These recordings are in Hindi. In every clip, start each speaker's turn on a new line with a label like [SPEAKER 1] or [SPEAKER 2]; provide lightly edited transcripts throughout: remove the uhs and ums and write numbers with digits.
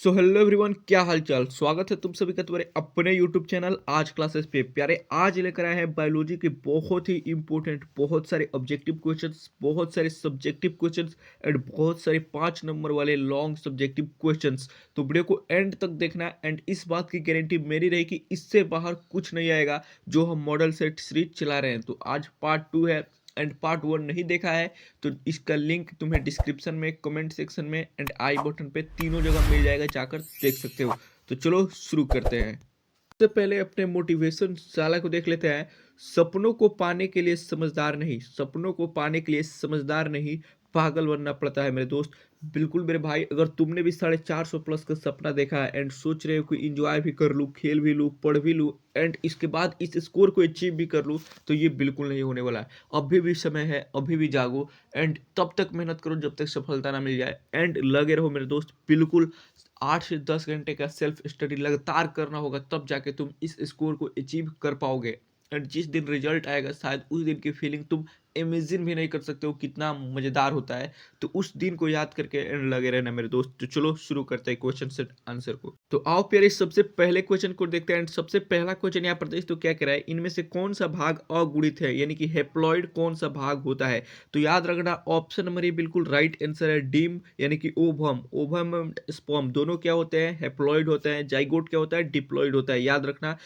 [SPEAKER 1] सो हेलो एवरीवन, क्या हाल चाल। स्वागत है तुम सभी का तुम्हारे अपने यूट्यूब चैनल आज क्लासेस पे। प्यारे, आज लेकर आए हैं बायोलॉजी के बहुत ही इंपॉर्टेंट, बहुत सारे ऑब्जेक्टिव क्वेश्चंस, बहुत सारे सब्जेक्टिव क्वेश्चंस एंड बहुत सारे 5 नंबर वाले लॉन्ग सब्जेक्टिव क्वेश्चंस। तो वीडियो को एंड तक देखना एंड इस बात की गारंटी मेरी रही कि इससे बाहर कुछ नहीं आएगा जो हम मॉडल सेट सीरीज चला रहे हैं। तो आज पार्ट 2 है एंड पार्ट 1 नहीं देखा है तो इसका लिंक तुम्हें डिस्क्रिप्शन में, कमेंट सेक्शन में एंड आई बटन पे तीनों जगह मिल जाएगा, जाकर देख सकते हो। तो चलो शुरू करते हैं। सबसे पहले अपने मोटिवेशन साला को देख लेते हैं। सपनों को पाने के लिए समझदार नहीं, सपनों को पाने के लिए समझदार नहीं, पागल बनना पड़ता है मेरे दोस्त। बिल्कुल मेरे भाई, अगर तुमने भी 450 प्लस का सपना देखा है एंड सोच रहे हो कि इंजॉय भी कर लूँ, खेल भी लूँ, पढ़ भी लूँ एंड इसके बाद इस स्कोर को अचीव भी कर लूँ, तो ये बिल्कुल नहीं होने वाला है। अभी भी समय है, अभी भी जागो एंड तब तक मेहनत करो जब तक सफलता ना मिल जाए एंड लगे रहो मेरे दोस्त। बिल्कुल 8 से 10 घंटे का सेल्फ स्टडी लगातार करना होगा, तब जाके तुम इस स्कोर को अचीव कर पाओगे। एंड जिस दिन रिजल्ट आएगा शायद उस दिन की फीलिंग तुम इमेजिन भी नहीं कर सकते हो कितना मजेदार होता है। तो उस दिन को याद करके एंड लगे रहना मेरे दोस्त। तो चलो शुरू करते हैं क्वेश्चन सेट आंसर को। तो आओ प्यारे, सबसे पहले क्वेश्चन को देखते हैं एंड सबसे पहला क्वेश्चन यहाँ पर देखते तो क्या कह रहा है, इनमें से कौन सा भाग अगुणित है, यानी कि हेप्लॉइड कौन सा भाग होता है। तो याद रखना ऑप्शन नंबर ए बिल्कुल राइट आंसर है, डीम यानी कि ओवम। ओवम एंड स्पर्म दोनों क्या होते हैं, हेप्लॉइड होते हैं। जाइगोट क्या होता है, डिप्लॉइड होता है। याद रखना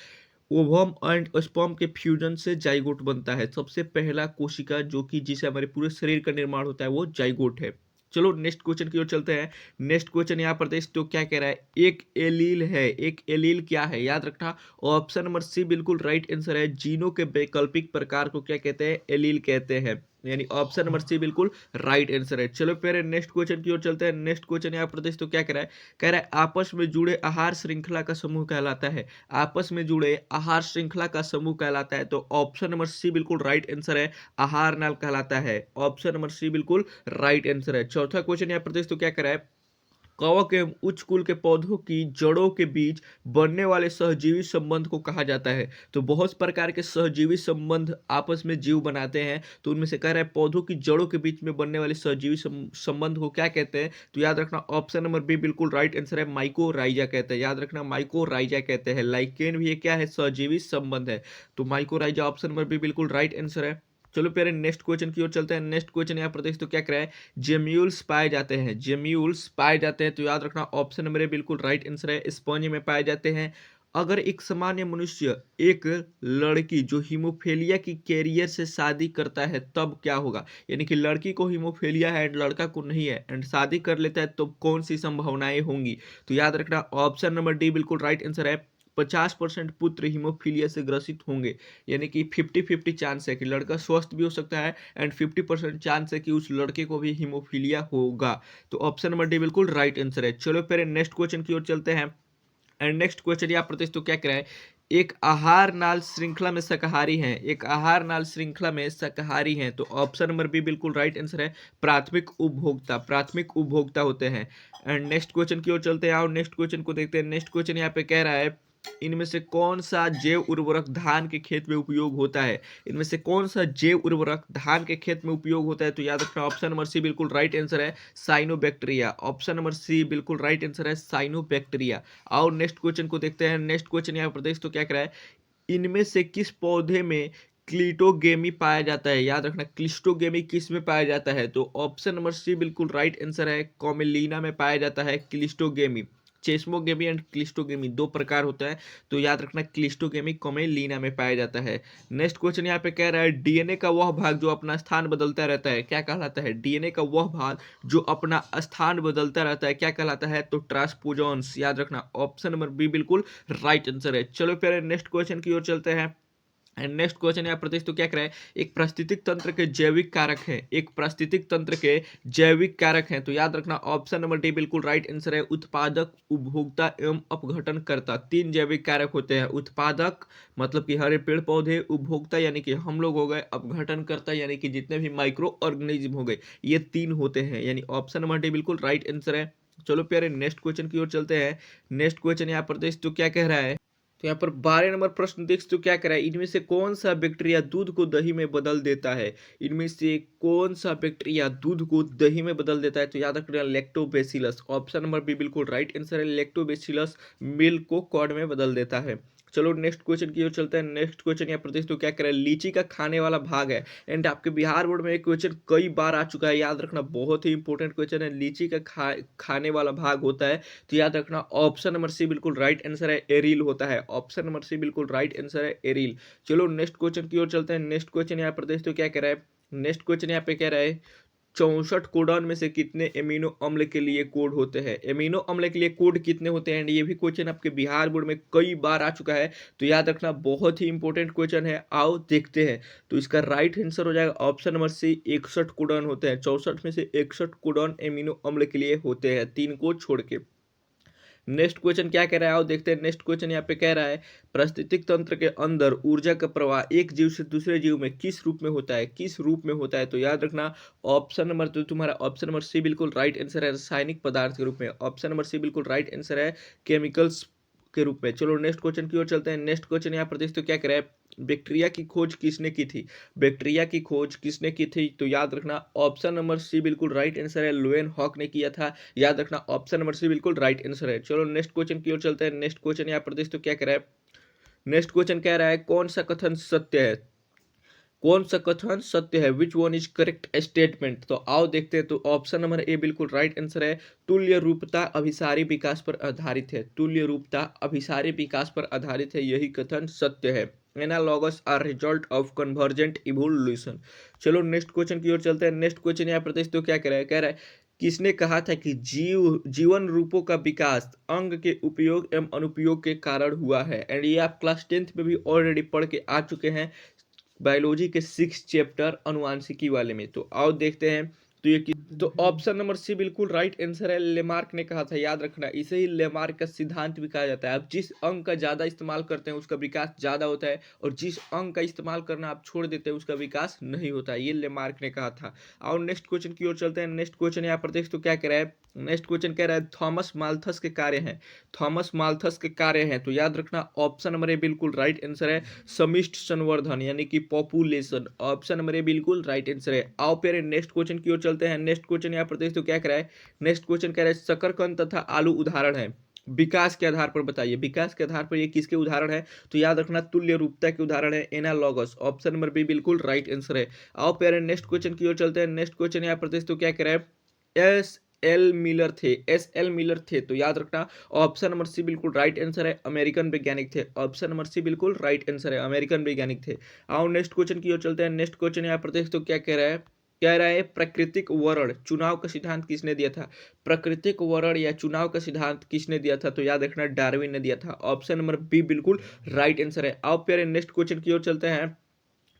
[SPEAKER 1] ओवम एंड स्पर्म के फ्यूजन से जाइगोट बनता है। सबसे पहला कोशिका जो कि जिसे हमारे पूरे शरीर का निर्माण होता है वो जाइगोट है। चलो नेक्स्ट क्वेश्चन की ओर चलते हैं। नेक्स्ट क्वेश्चन यहाँ पर देख तो क्या कह रहा है, एक एलील है। एक एलील क्या है, याद रखना ऑप्शन नंबर सी बिल्कुल राइट आंसर है। जीनों के वैकल्पिक प्रकार को क्या कहते हैं, एलील कहते हैं। यानी ऑप्शन नंबर सी बिल्कुल राइट आंसर है। चलो फिर नेक्स्ट क्वेश्चन की ओर चलते हैं। नेक्स्ट क्वेश्चन यहाँ पर देख तो क्या कह रहा है, कह रहा है आपस में जुड़े आहार श्रृंखला का समूह कहलाता है। आपस में जुड़े आहार श्रृंखला का समूह कहलाता है। तो ऑप्शन नंबर सी बिल्कुल राइट आंसर है, आहार नाल कहलाता है। ऑप्शन नंबर सी बिल्कुल राइट आंसर है। चौथा क्वेश्चन यहाँ प्रदेश तो क्या करा है, कवक एवं उच्च कुल के पौधों की जड़ों के बीच बनने वाले सहजीवी संबंध को कहा जाता है। तो बहुत प्रकार के सहजीवी संबंध आपस में जीव बनाते हैं, तो उनमें से कह रहा है पौधों की जड़ों के बीच में बनने वाले सहजीवी संबंध को क्या कहते हैं। तो याद रखना ऑप्शन नंबर बी बिल्कुल राइट आंसर है, माइकोराइजा कहते हैं। याद रखना माइकोराइजा कहते हैं। लाइकेन भी ये क्या है, सहजीवी संबंध है। तो माइकोराइजा ऑप्शन नंबर बी बिल्कुल राइट आंसर है। चलो प्यारे नेक्स्ट क्वेश्चन की ओर चलते हैं। नेक्स्ट क्वेश्चन यहाँ पर देख तो क्या करा है, जेम्यूल्स पाए जाते हैं। जेम्यूल्स पाए जाते हैं, तो याद रखना ऑप्शन नंबर ए बिल्कुल राइट आंसर है, स्पंज में पाए जाते हैं। अगर एक सामान्य मनुष्य एक लड़की जो हीमोफीलिया की कैरियर से शादी करता है तब क्या होगा, यानी कि लड़की को हीमोफीलिया है एंड लड़का को नहीं है एंड शादी कर लेता है तो कौन सी संभावनाएं होंगी। तो याद रखना ऑप्शन नंबर डी बिल्कुल राइट आंसर है, 50% पुत्र हीमोफीलिया से ग्रसित होंगे। यानी कि 50-50 चांस है कि लड़का स्वस्थ भी हो सकता है एंड 50% चांस है कि उस लड़के को भी हीमोफीलिया होगा। तो ऑप्शन नंबर डी बिल्कुल राइट आंसर है। चलो फिर नेक्स्ट क्वेश्चन की ओर चलते हैं एंड नेक्स्ट क्वेश्चन यहाँ प्रति तो क्या कह रहा है, एक आहार नाल श्रृंखला में शाकाहारी हैं। एक आहार नाल श्रृंखला में शाकाहारी हैं, तो ऑप्शन नंबर बी बिल्कुल राइट आंसर है, प्राथमिक उपभोक्ता। प्राथमिक उपभोक्ता होते हैं। एंड नेक्स्ट क्वेश्चन की ओर चलते हैं और नेक्स्ट क्वेश्चन को देखते हैं। नेक्स्ट क्वेश्चन यहाँ पे कह रहा है, इनमें से कौन सा जैव उर्वरक धान के खेत में उपयोग होता है। इनमें से कौन सा जैव उर्वरक धान के खेत में उपयोग होता है। तो याद रखना ऑप्शन नंबर सी बिल्कुल राइट आंसर है, साइनोबैक्टीरिया। ऑप्शन नंबर सी बिल्कुल राइट आंसर है, साइनोबैक्टीरिया। और नेक्स्ट क्वेश्चन को देखते हैं। नेक्स्ट क्वेश्चन यहाँ प्रदेश तो क्या कह रहा है, इनमें से किस पौधे में क्लिटोगेमी पाया जाता है। याद रखना क्लिस्टोगेमी किस में पाया जाता है। तो ऑप्शन नंबर सी बिल्कुल राइट आंसर है, कॉमेलिना में पाया जाता है क्लिस्टोगेमी। चेस्मोगेमी एंड क्लिस्टोगेमी दो प्रकार होता है, तो याद रखना क्लिस्टोगेमी कॉमेलिना में पाया जाता है। नेक्स्ट क्वेश्चन यहाँ पे कह रहा है, डीएनए का वह भाग जो अपना स्थान बदलता रहता है क्या कहलाता है। डीएनए का वह भाग जो अपना स्थान बदलता रहता है क्या कहलाता है। तो ट्रांसपोजॉन्स। याद रखना ऑप्शन नंबर बी बिल्कुल राइट आंसर है। चलो फिर नेक्स्ट क्वेश्चन की ओर चलते हैं एंड नेक्स्ट क्वेश्चन यहाँ प्रतीश तो क्या करा है, एक पारिस्थितिक तंत्र के जैविक कारक है। एक पारिस्थितिक तंत्र के जैविक कारक हैं, तो याद रखना ऑप्शन नंबर डी बिल्कुल राइट आंसर है, उत्पादक, उपभोक्ता एवं अपघटनकर्ता। 3 जैविक कारक होते हैं, उत्पादक मतलब कि हरे पेड़ पौधे, उपभोक्ता यानी कि हम लोग हो गए, अपघटनकर्ता यानी कि जितने भी माइक्रो ऑर्गेनिज्म हो गए, ये 3 होते हैं। यानी ऑप्शन नंबर डी बिल्कुल राइट आंसर है। चलो प्यारे नेक्स्ट क्वेश्चन की ओर चलते हैं। नेक्स्ट क्वेश्चन यहाँ प्रदेश तो क्या कह रहा है, तो यहाँ पर 12 नंबर प्रश्न देख सकते हो क्या कह रहा है, इनमें से कौन सा बैक्टीरिया दूध को दही में बदल देता है। इनमें से कौन सा बैक्टीरिया दूध को दही में बदल देता है, तो याद रखना लैक्टोबैसिलस। ऑप्शन नंबर बी बिल्कुल राइट आंसर है, लैक्टोबैसिलस मिल्क को कॉर्ड में बदल देता है। चलो नेक्स्ट क्वेश्चन की ओर चलते हैं। नेक्स्ट क्वेश्चन यहाँ प्रदेश तो क्या कह रहा है, लीची का खाने वाला भाग है। एंड आपके बिहार बोर्ड में एक क्वेश्चन कई बार आ चुका है, याद रखना बहुत ही इंपॉर्टेंट क्वेश्चन है। लीची का खाने वाला भाग होता है, तो याद रखना ऑप्शन नंबर सी बिल्कुल राइट आंसर है, एरिल होता है। ऑप्शन नंबर सी बिल्कुल राइट आंसर है, एरिल। चलो नेक्स्ट क्वेश्चन की ओर चलते हैं। नेक्स्ट क्वेश्चन यहाँ प्रदेश तो क्या कह रहा है, नेक्स्ट क्वेश्चन यहाँ पे कह रहा है 64 कोडॉन में से कितने एमिनो अम्ल के लिए कोड होते हैं। एमिनो अम्ल के लिए कोड कितने होते हैं, ये भी क्वेश्चन आपके बिहार बोर्ड में कई बार आ चुका है, तो याद रखना बहुत ही इंपॉर्टेंट क्वेश्चन है। आओ देखते हैं। तो इसका राइट आंसर हो जाएगा ऑप्शन नंबर सी, 61 कोडॉन होते हैं। 64 में से 61 कोडॉन एमिनो अम्ल के लिए होते हैं, 3 को छोड़ के। नेक्स्ट क्वेश्चन क्या कह रहा है, आओ देखते हैं। नेक्स्ट क्वेश्चन यहाँ पे कह रहा है पारिस्थितिक तंत्र के अंदर ऊर्जा का प्रवाह एक जीव से दूसरे जीव में किस रूप में होता है, किस रूप में होता है, तो याद रखना ऑप्शन नंबर तो तुम्हारा ऑप्शन नंबर सी बिल्कुल राइट आंसर है, रासायनिक पदार्थ के रूप में। ऑप्शन नंबर सी बिल्कुल राइट आंसर है, केमिकल्स के रूप में। चलो नेक्स्ट क्वेश्चन की ओर चलते हैं। नेक्स्ट क्वेश्चन यहाँ प्रदेश तो क्या कह रहा है, बैक्टीरिया की खोज किसने की थी। बैक्टीरिया की खोज किसने की थी, तो याद रखना ऑप्शन नंबर सी बिल्कुल राइट आंसर है, लुएन हॉक ने किया था। याद रखना ऑप्शन नंबर सी बिल्कुल राइट आंसर है। चलो नेक्स्ट क्वेश्चन की ओर चलते हैं। नेक्स्ट क्वेश्चन यहाँ प्रदेश तो क्या कह रहा है, नेक्स्ट क्वेश्चन कह रहा है कौन सा कथन सत्य है, कौन सा कथन सत्य है, which one is correct statement. तो आओ देखते हैं। तो ऑप्शन नंबर ए बिल्कुल राइट आंसर है, तुल्य रूपता अभिसारी विकास पर आधारित है। तुल्य रूपता अभिसारी विकास पर आधारित है, यही कथन सत्य है। Analogous are result of convergent evolution. चलो नेक्स्ट क्वेश्चन की ओर चलते हैं। नेक्स्ट क्वेश्चन यहाँ प्रदेश तो क्या कह रहा है किसने कहा था कि जीवन रूपों का विकास अंग के उपयोग एवं अनुपयोग के कारण हुआ है। एंड ये आप क्लास 10th में भी ऑलरेडी पढ़ के आ चुके हैं, बायोलॉजी के 6 चैप्टर अनुवांशिकी वाले में। तो आओ देखते हैं। तो ये तो ऑप्शन नंबर सी बिल्कुल राइट आंसर है, लेमार्क ने कहा था। याद रखना इसे ही लेमार्क का सिद्धांत भी कहा जाता है। आप जिस अंग का ज्यादा इस्तेमाल करते हैं उसका विकास ज्यादा होता है, और जिस अंग का इस्तेमाल करना आप छोड़ देते हैं उसका विकास नहीं होता है, ये लेमार्क ने कहा था। और नेक्स्ट क्वेश्चन की ओर चलते हैं। नेक्स्ट क्वेश्चन यहाँ पर देख तो क्या कह रहा है, नेक्स्ट क्वेश्चन कह रहा है थॉमस माल्थस के कार्य हैं। थॉमस माल्थस के कार्य हैं, तो याद रखना ऑप्शन नंबर ए बिल्कुल राइट आंसर है, समिष्ट संवर्धन यानी कि पॉपुलेशन। ऑप्शन नंबर ए बिल्कुल राइट आंसर है। आओ प्यारे नेक्स्ट क्वेश्चन की ओर चलते हैं। नेक्स्ट क्वेश्चन यहाँ पर देखते हो क्या कह रहा है, नेक्स्ट क्वेश्चन कह रहा है शकरकंद तथा आलू उदाहरण है, विकास के आधार पर बताइए। विकास के आधार पर ये किसके उदाहरण है, तो याद रखना तुल्य रूपता के उदाहरण है, एनालॉगस। ऑप्शन नंबर बी बिल्कुल राइट आंसर है। आओ प्यारे नेक्स्ट क्वेश्चन की ओर चलते हैं। नेक्स्ट क्वेश्चन यहाँ पर देखते हो क्या कह रहा है, एल मिलर थे, एस एल मिलर थे, तो याद रखना ऑप्शन नंबर सी बिल्कुल राइट आंसर है, अमेरिकन वैज्ञानिक थे। ऑप्शन नंबर सी बिल्कुल राइट आंसर है, अमेरिकन वैज्ञानिक थे। आओ नेक्स्ट क्वेश्चन की ओर चलते हैं। नेक्स्ट क्वेश्चन यहाँ पर देख तो क्या कह रहा है, कह रहा है प्राकृतिक वर्ण चुनाव का सिद्धांत किसने दिया था। प्राकृतिक वर्ण या चुनाव का सिद्धांत किसने दिया था, तो याद रखना डार्विन ने दिया था। ऑप्शन नंबर बी बिल्कुल राइट आंसर है। आओ प्यारे नेक्स्ट क्वेश्चन की ओर चलते हैं।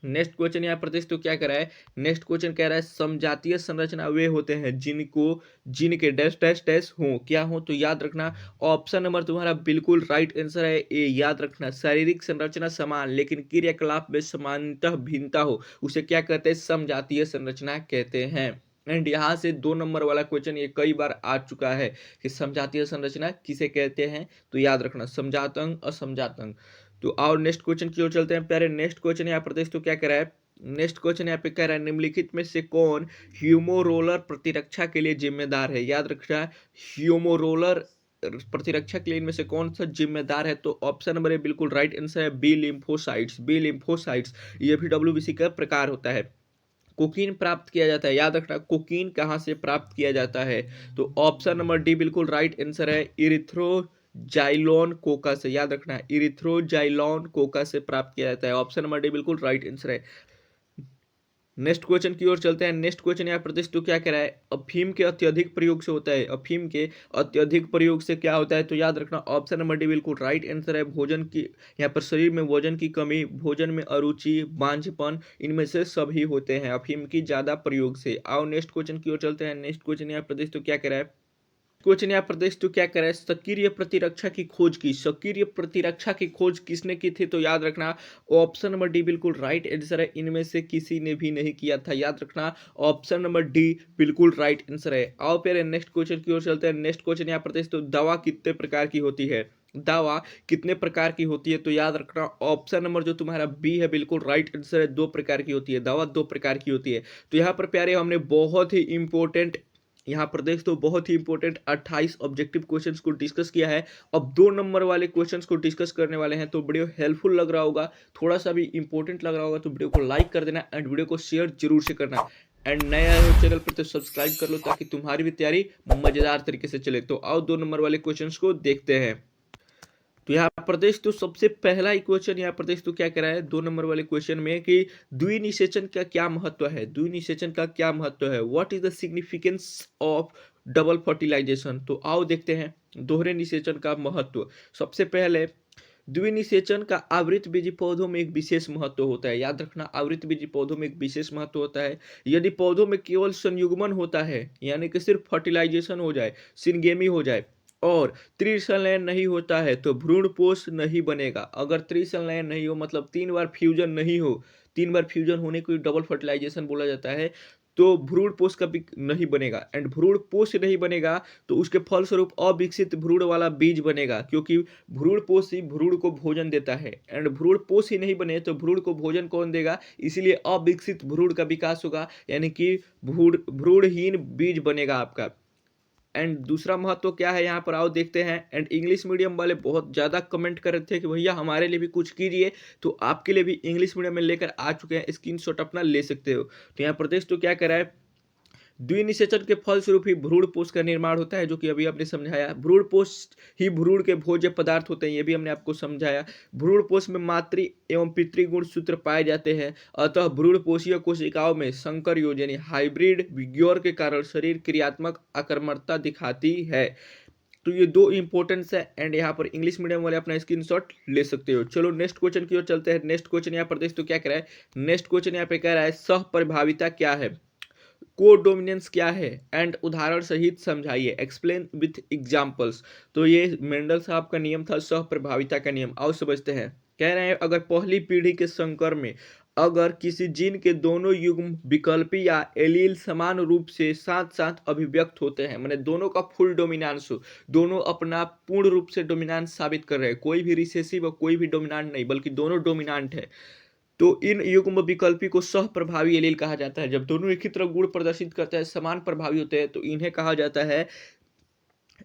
[SPEAKER 1] नेक्स्ट क्वेश्चन यहाँ प्रदेश तो क्या कह रहा है, नेक्स्ट क्वेश्चन कह रहा है समजातीय संरचना वे होते हैं जिनके डैश डैश डैश हो, क्या हो, तो याद रखना ऑप्शन नंबर तुम्हारा बिल्कुल राइट आंसर है ए। याद रखना शारीरिक संरचना समान लेकिन क्रियाकलाप में समानतः भिन्नता हो, उसे क्या कहते हैं, समजातीय संरचना कहते हैं। एंड यहाँ से 2 नंबर वाला क्वेश्चन ये कई बार आ चुका है कि समजातीय संरचना किसे कहते हैं, तो याद रखना समजातंग असमजातंग। तो और नेक्स्ट क्वेश्चन की ओर चलते हैं प्यारे। नेक्स्ट क्वेश्चन यहाँ प्रदेश तो क्या कह रहा है, नेक्स्ट क्वेश्चन यहाँ पे कह रहा है निम्नलिखित में से कौन ह्यूमोरोलर प्रतिरक्षा के लिए जिम्मेदार है। याद रखना ह्यूमोरोलर प्रतिरक्षा के लिए इनमें से कौन सा जिम्मेदार है, तो ऑप्शन नंबर ए बिल्कुल राइट आंसर है, बी लिम्फोसाइट्स। बी लिम्फोसाइट्स ये भी डब्ल्यूबीसी का प्रकार होता है। कोकीन प्राप्त किया जाता है, याद रखना कोकीन कहाँ से प्राप्त किया जाता है, तो ऑप्शन नंबर डी बिल्कुल राइट आंसर है, इरिथ्रोजाइलोन कोका से। याद रखना इरिथ्रोजाइलोन कोका से प्राप्त किया जाता है। ऑप्शन नंबर डी बिल्कुल राइट आंसर है। नेक्स्ट क्वेश्चन की ओर चलते हैं। नेक्स्ट क्वेश्चन यहाँ प्रदेश तो क्या कह रहा है, अफीम के अत्यधिक प्रयोग से होता है। अफीम के अत्यधिक प्रयोग से क्या होता है, तो याद रखना ऑप्शन नंबर डी बिल्कुल राइट आंसर है, भोजन की यहाँ पर शरीर में वजन की कमी, भोजन में अरुचि, बांझपन, इनमें से सभी होते हैं अफीम की ज्यादा प्रयोग से। आओ नेक्स्ट क्वेश्चन की ओर चलते हैं। नेक्स्ट क्वेश्चन यहाँ प्रदेश तो क्या कह रहा है, क्वेश्चन यहाँ प्रदेश तो क्या कह रहा है, सक्रिय प्रतिरक्षा की खोज की, सक्रिय प्रतिरक्षा की खोज किसने की थी, तो याद रखना ऑप्शन नंबर डी बिल्कुल राइट आंसर है, इनमें से किसी ने भी नहीं किया था। याद रखना ऑप्शन नंबर डी बिल्कुल राइट आंसर है। आओ फिर नेक्स्ट क्वेश्चन की ओर चलते हैं। नेक्स्ट क्वेश्चन यहाँ प्रदेश तो दवा कितने प्रकार की होती है। दावा कितने प्रकार की होती है? तो याद रखना ऑप्शन नंबर जो तुम्हारा बी है बिल्कुल राइट आंसर है। 2 प्रकार की होती है, दावा 2 प्रकार की होती है। तो यहाँ पर प्यारे हमने बहुत ही इम्पोर्टेंट, यहाँ पर देख तो बहुत ही इंपॉर्टेंट 28 ऑब्जेक्टिव क्वेश्चंस को डिस्कस किया है। अब 2 नंबर वाले क्वेश्चंस को डिस्कस करने वाले हैं, तो वीडियो हेल्पफुल लग रहा होगा, थोड़ा सा भी इंपॉर्टेंट लग रहा होगा तो वीडियो को लाइक कर देना एंड वीडियो को शेयर जरूर से करना। एंड नया हो चैनल पर तो सब्सक्राइब कर लो ताकि तुम्हारी भी तैयारी मजेदार तरीके से चले। तो आओ 2 नंबर वाले क्वेश्चंस को देखते हैं। तो यहाँ प्रदेश तो सबसे पहला ही क्वेश्चन यहाँ प्रदेश तो क्या कह रहा है 2 नंबर वाले क्वेश्चन में कि द्विनिषेचन का क्या महत्व है? द्विनिषेचन का क्या महत्व है? What is the significance of double fertilization? तो आओ देखते हैं दोहरे निषेचन का महत्व। सबसे पहले द्विनिषेचन का आवृतबीजी पौधों में एक विशेष महत्व होता है। याद रखना आवृतबीजी पौधों में एक विशेष महत्व होता है। यदि पौधों में केवल संयुग्मन होता है, यानी कि सिर्फ फर्टिलाइजेशन हो जाए, सिंगेमी हो जाए और त्रिसंलयन नहीं होता है तो भ्रूणपोष नहीं बनेगा। अगर त्रिसंलयन नहीं हो मतलब 3 बार फ्यूजन नहीं हो, 3 बार फ्यूजन होने को डबल फर्टिलाइजेशन बोला जाता है, तो भ्रूणपोष कभी नहीं बनेगा। एंड भ्रूणपोष नहीं बनेगा तो उसके फलस्वरूप अविकसित भ्रूण वाला बीज बनेगा, क्योंकि भ्रूणपोष ही भ्रूण को भोजन देता है। एंड भ्रूणपोष ही नहीं बने तो भ्रूण को भोजन कौन देगा? इसीलिए अविकसित भ्रूण का विकास होगा, यानी कि भ्रूणहीन बीज बनेगा आपका। एंड दूसरा महत्व क्या है यहाँ पर आओ देखते हैं। एंड इंग्लिश मीडियम वाले बहुत ज़्यादा कमेंट कर रहे थे कि भैया हमारे लिए भी कुछ कीजिए, तो आपके लिए भी इंग्लिश मीडियम में लेकर आ चुके हैं, स्क्रीनशॉट अपना ले सकते हो। तो यहाँ प्रदेश तो क्या कह रहा है, द्विनिषेचन के फलस्वरूप ही भ्रूणपोष का निर्माण होता है, जो कि अभी आपने समझाया। भ्रूणपोष ही भ्रूण के भोज्य पदार्थ होते हैं, ये भी हमने आपको समझाया। भ्रूणपोष में मातृ एवं पितृगुण सूत्र पाए जाते हैं, अतः भ्रूणपोषीय कोशिकाओं में संकर योजन यानी हाइब्रिड विग्योर के कारण शरीर क्रियात्मक आक्रमणता दिखाती है। तो ये 2 इंपॉर्टेंस है एंड यहाँ पर इंग्लिश मीडियम वाले अपना स्क्रीनशॉट ले सकते हो। चलो नेक्स्ट क्वेश्चन की ओर चलते हैं। नेक्स्ट क्वेश्चन यहाँ पर देख तो क्या कह रहा है, नेक्स्ट क्वेश्चन यहाँ पे कह रहा है सहप्रभाविता क्या है, कोडोमिनेंस क्या है एंड उदाहरण सहित समझाइए, एक्सप्लेन विथ एग्जांपल्स। तो ये मेंडल साहब का नियम था सहप्रभाविता का नियम। आओ समझते हैं। कह रहे हैं अगर पहली पीढ़ी के संकर में अगर किसी जीन के दोनों युग्म विकल्पी या एलील समान रूप से साथ साथ अभिव्यक्त होते हैं, माने दोनों का फुल डोमिनेंस हो, दोनों अपना पूर्ण रूप से डोमिनेंस साबित कर रहे हैं, कोई भी रिसेसिव और कोई भी डोमिनेंट नहीं बल्कि दोनों डोमिनेंट है, तो इन युग्म विकल्पी को सहप्रभावी एलील कहा जाता है। जब दोनों एक ही तरह गुण प्रदर्शित करते हैं, समान प्रभावी होते हैं, तो इन्हें कहा जाता है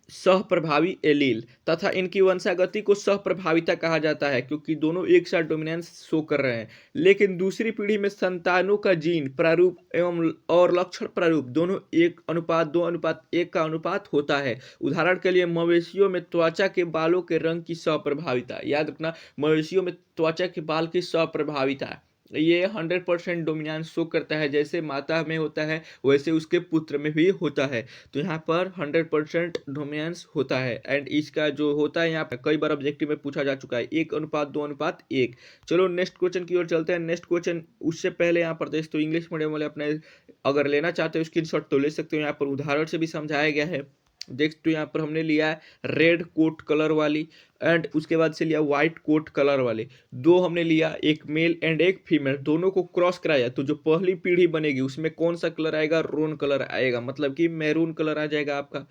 [SPEAKER 1] सहप्रभावी एलील। तथा इनकी वंशागति को सहप्रभाविता कहा जाता है, क्योंकि दोनों एक साथ डोमिनेंस शो कर रहे हैं। लेकिन दूसरी पीढ़ी में संतानों का जीन प्रारूप एवं और लक्षण प्रारूप दोनों 1:2:1 का अनुपात होता है। उदाहरण के लिए मवेशियों में त्वचा के बालों के रंग की सहप्रभाविता, याद रखना मवेशियों में त्वचा के बाल की सहप्रभाविता, ये 100% डोमिनेंस शो करता है। जैसे माता में होता है वैसे उसके पुत्र में भी होता है। तो यहाँ पर 100% डोमिनेंस होता है एंड इसका जो होता है यहाँ पर कई बार ऑब्जेक्टिव में पूछा जा चुका है, 1:2:1। चलो नेक्स्ट क्वेश्चन की ओर चलते हैं। नेक्स्ट क्वेश्चन उससे पहले यहाँ पर देख तो इंग्लिश मीडियम वाले अपने अगर लेना चाहते हो स्क्रीनशॉट तो ले सकते हो, यहाँ पर उदाहरण से भी समझाया गया है। देख तो यहाँ पर हमने लिया है रेड कोट कलर वाली एंड उसके बाद से लिया व्हाइट कोट कलर वाले, 2 हमने लिया, एक मेल एंड एक फीमेल, दोनों को क्रॉस कराया तो जो पहली पीढ़ी बनेगी उसमें कौन सा कलर आएगा? रोन कलर आएगा, मतलब कि मैरून कलर आ जाएगा आपका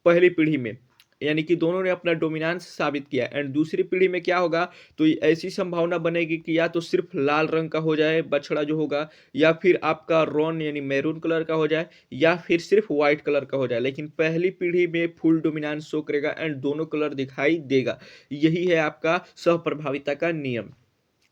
[SPEAKER 1] पहली पीढ़ी में, यानी कि दोनों ने अपना डोमिनेंस साबित किया। एंड दूसरी पीढ़ी में क्या होगा, तो ऐसी संभावना बनेगी कि या तो सिर्फ लाल रंग का हो जाए बछड़ा जो होगा, या फिर आपका रॉन यानी मैरून कलर का हो जाए, या फिर सिर्फ व्हाइट कलर का हो जाए। लेकिन पहली पीढ़ी में फुल डोमिनेंस शो करेगा एंड दोनों कलर दिखाई देगा। यही है आपका सहप्रभाविता का नियम।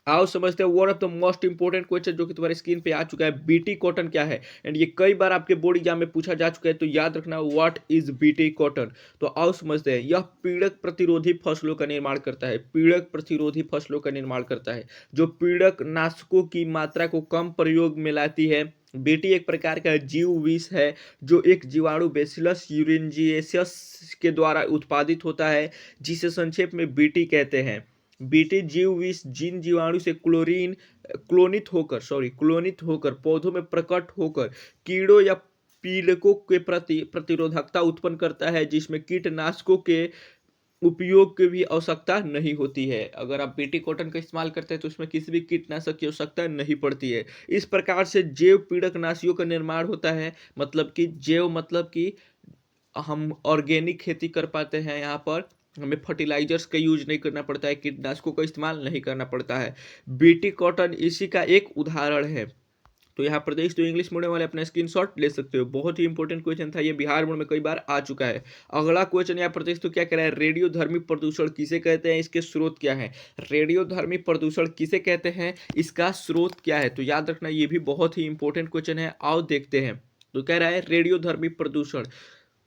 [SPEAKER 1] आओ समझते हैं one of the most important question जो कि तुम्हारे स्क्रीन पे आ चुका है, बीटी कॉटन क्या है। एंड ये कई बार आपके बोर्ड एग्जाम में पूछा जा चुका है, तो याद रखना व्हाट इज बीटी कॉटन। तो आओ समझते हैं। यह पीड़क प्रतिरोधी फसलों का निर्माण करता है, पीड़क प्रतिरोधी फसलों का निर्माण करता है, जो पीड़क नाशकों की मात्रा को कम प्रयोग में लाती है। बीटी एक प्रकार का जीव विष है जो एक जीवाणु बेसिलस यूरेंजिएसियस के द्वारा उत्पादित होता है, जिसे संक्षेप में बीटी कहते हैं। बीटी जीव विष जिन जीवाणु से क्लोनित होकर पौधों में प्रकट होकर कीड़ों या पीड़कों के प्रति प्रतिरोधकता उत्पन्न करता है, जिसमें कीटनाशकों के उपयोग की भी आवश्यकता नहीं होती है। अगर आप बीटी कॉटन का इस्तेमाल करते हैं तो उसमें किसी भी कीटनाशक की आवश्यकता नहीं पड़ती है। इस प्रकार से जैव पीड़कनाशियों का निर्माण होता है, मतलब कि जैव मतलब कि हम ऑर्गेनिक खेती कर पाते हैं यहाँ पर, हमें फर्टिलाइजर्स का यूज नहीं करना पड़ता है, कीटनाशकों का इस्तेमाल नहीं करना पड़ता है। बीटी कॉटन इसी का एक उदाहरण है। तो यहाँ पर देख तो इंग्लिश मीडियम वाले अपना स्क्रीनशॉट ले सकते हो। बहुत ही इंपॉर्टेंट क्वेश्चन था ये, बिहार बोर्ड में कई बार आ चुका है। अगला क्वेश्चन यहाँ पर देख तो क्या कह रहा है, रेडियोधर्मी प्रदूषण किसे कहते हैं, इसके स्रोत क्या है। रेडियोधर्मी प्रदूषण किसे कहते हैं, इसका स्रोत क्या है। तो याद रखना ये भी बहुत ही इंपॉर्टेंट क्वेश्चन है। आओ देखते हैं। तो कह रहा है रेडियोधर्मी प्रदूषण,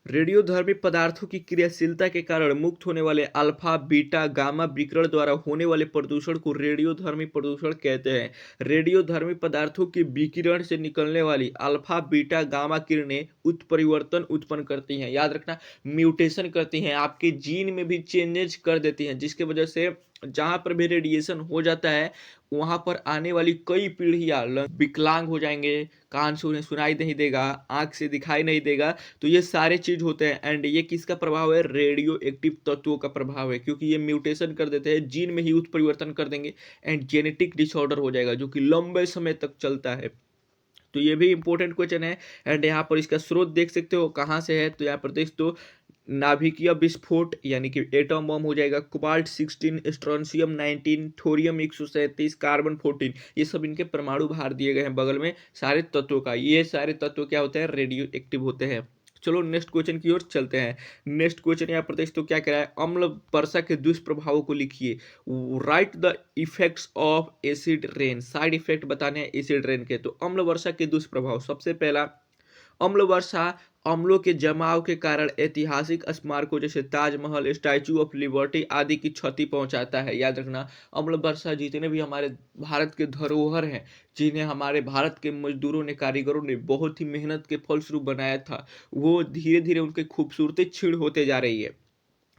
[SPEAKER 1] रेडियोधर्मी पदार्थों की क्रियाशीलता के कारण मुक्त होने वाले अल्फा बीटा गामा विकिरण द्वारा होने वाले प्रदूषण को रेडियोधर्मी प्रदूषण कहते हैं। रेडियोधर्मी पदार्थों के विकिरण से निकलने वाली अल्फा बीटा गामा किरणें उत्परिवर्तन उत्पन्न करती हैं। याद रखना, म्यूटेशन करती हैं, आपके जीन में भी चेंजेस कर देती हैं, जिसके वजह से जहां पर भी रेडिएशन हो जाता है वहां पर आने वाली कई पीढ़ियां विकलांग हो जाएंगे, कान से उन्हें सुनाई नहीं देगा, आंख से दिखाई नहीं देगा। तो ये सारे चीज होते हैं। एंड ये किसका प्रभाव है, रेडियो एक्टिव तत्वों का प्रभाव है, क्योंकि ये म्यूटेशन कर देते हैं, जीन में ही उत्परिवर्तन कर देंगे एंड जेनेटिक डिसऑर्डर हो जाएगा, जो कि लंबे समय तक चलता है। तो ये भी इंपॉर्टेंट क्वेश्चन है। एंड यहाँ पर इसका स्रोत देख सकते हो कहाँ से है। तो यहाँ पर देख तो नाभिकीय विस्फोट यानी कि एटम बम हो जाएगा, कोबाल्ट 16, स्ट्रोंशियम 19, थोरियम 137, कार्बन 14, ये सब इनके परमाणु भार दिए गए हैं बगल में सारे तत्वों का। ये सारे तत्व क्या होते हैं, रेडियो एक्टिव होते हैं। चलो नेक्स्ट क्वेश्चन की ओर चलते हैं। नेक्स्ट क्वेश्चन यहाँ प्रदेश तो क्या कह रहा है, अम्ल वर्षा के दुष्प्रभावों को लिखिए। Right the effects of acid rain, side effect बताने हैं एसिड रेन के। तो अम्ल वर्षा के दुष्प्रभाव, सबसे पहला, अम्ल वर्षा अम्लों के जमाव के कारण ऐतिहासिक स्मारकों जैसे ताजमहल, स्टैचू ऑफ लिबर्टी आदि की क्षति पहुंचाता है। याद रखना, अम्ल वर्षा जितने भी हमारे भारत के धरोहर हैं, जिन्हें हमारे भारत के मजदूरों ने, कारीगरों ने बहुत ही मेहनत के फलस्वरूप बनाया था, वो धीरे धीरे उनकी खूबसूरती क्षीण होते जा रही है।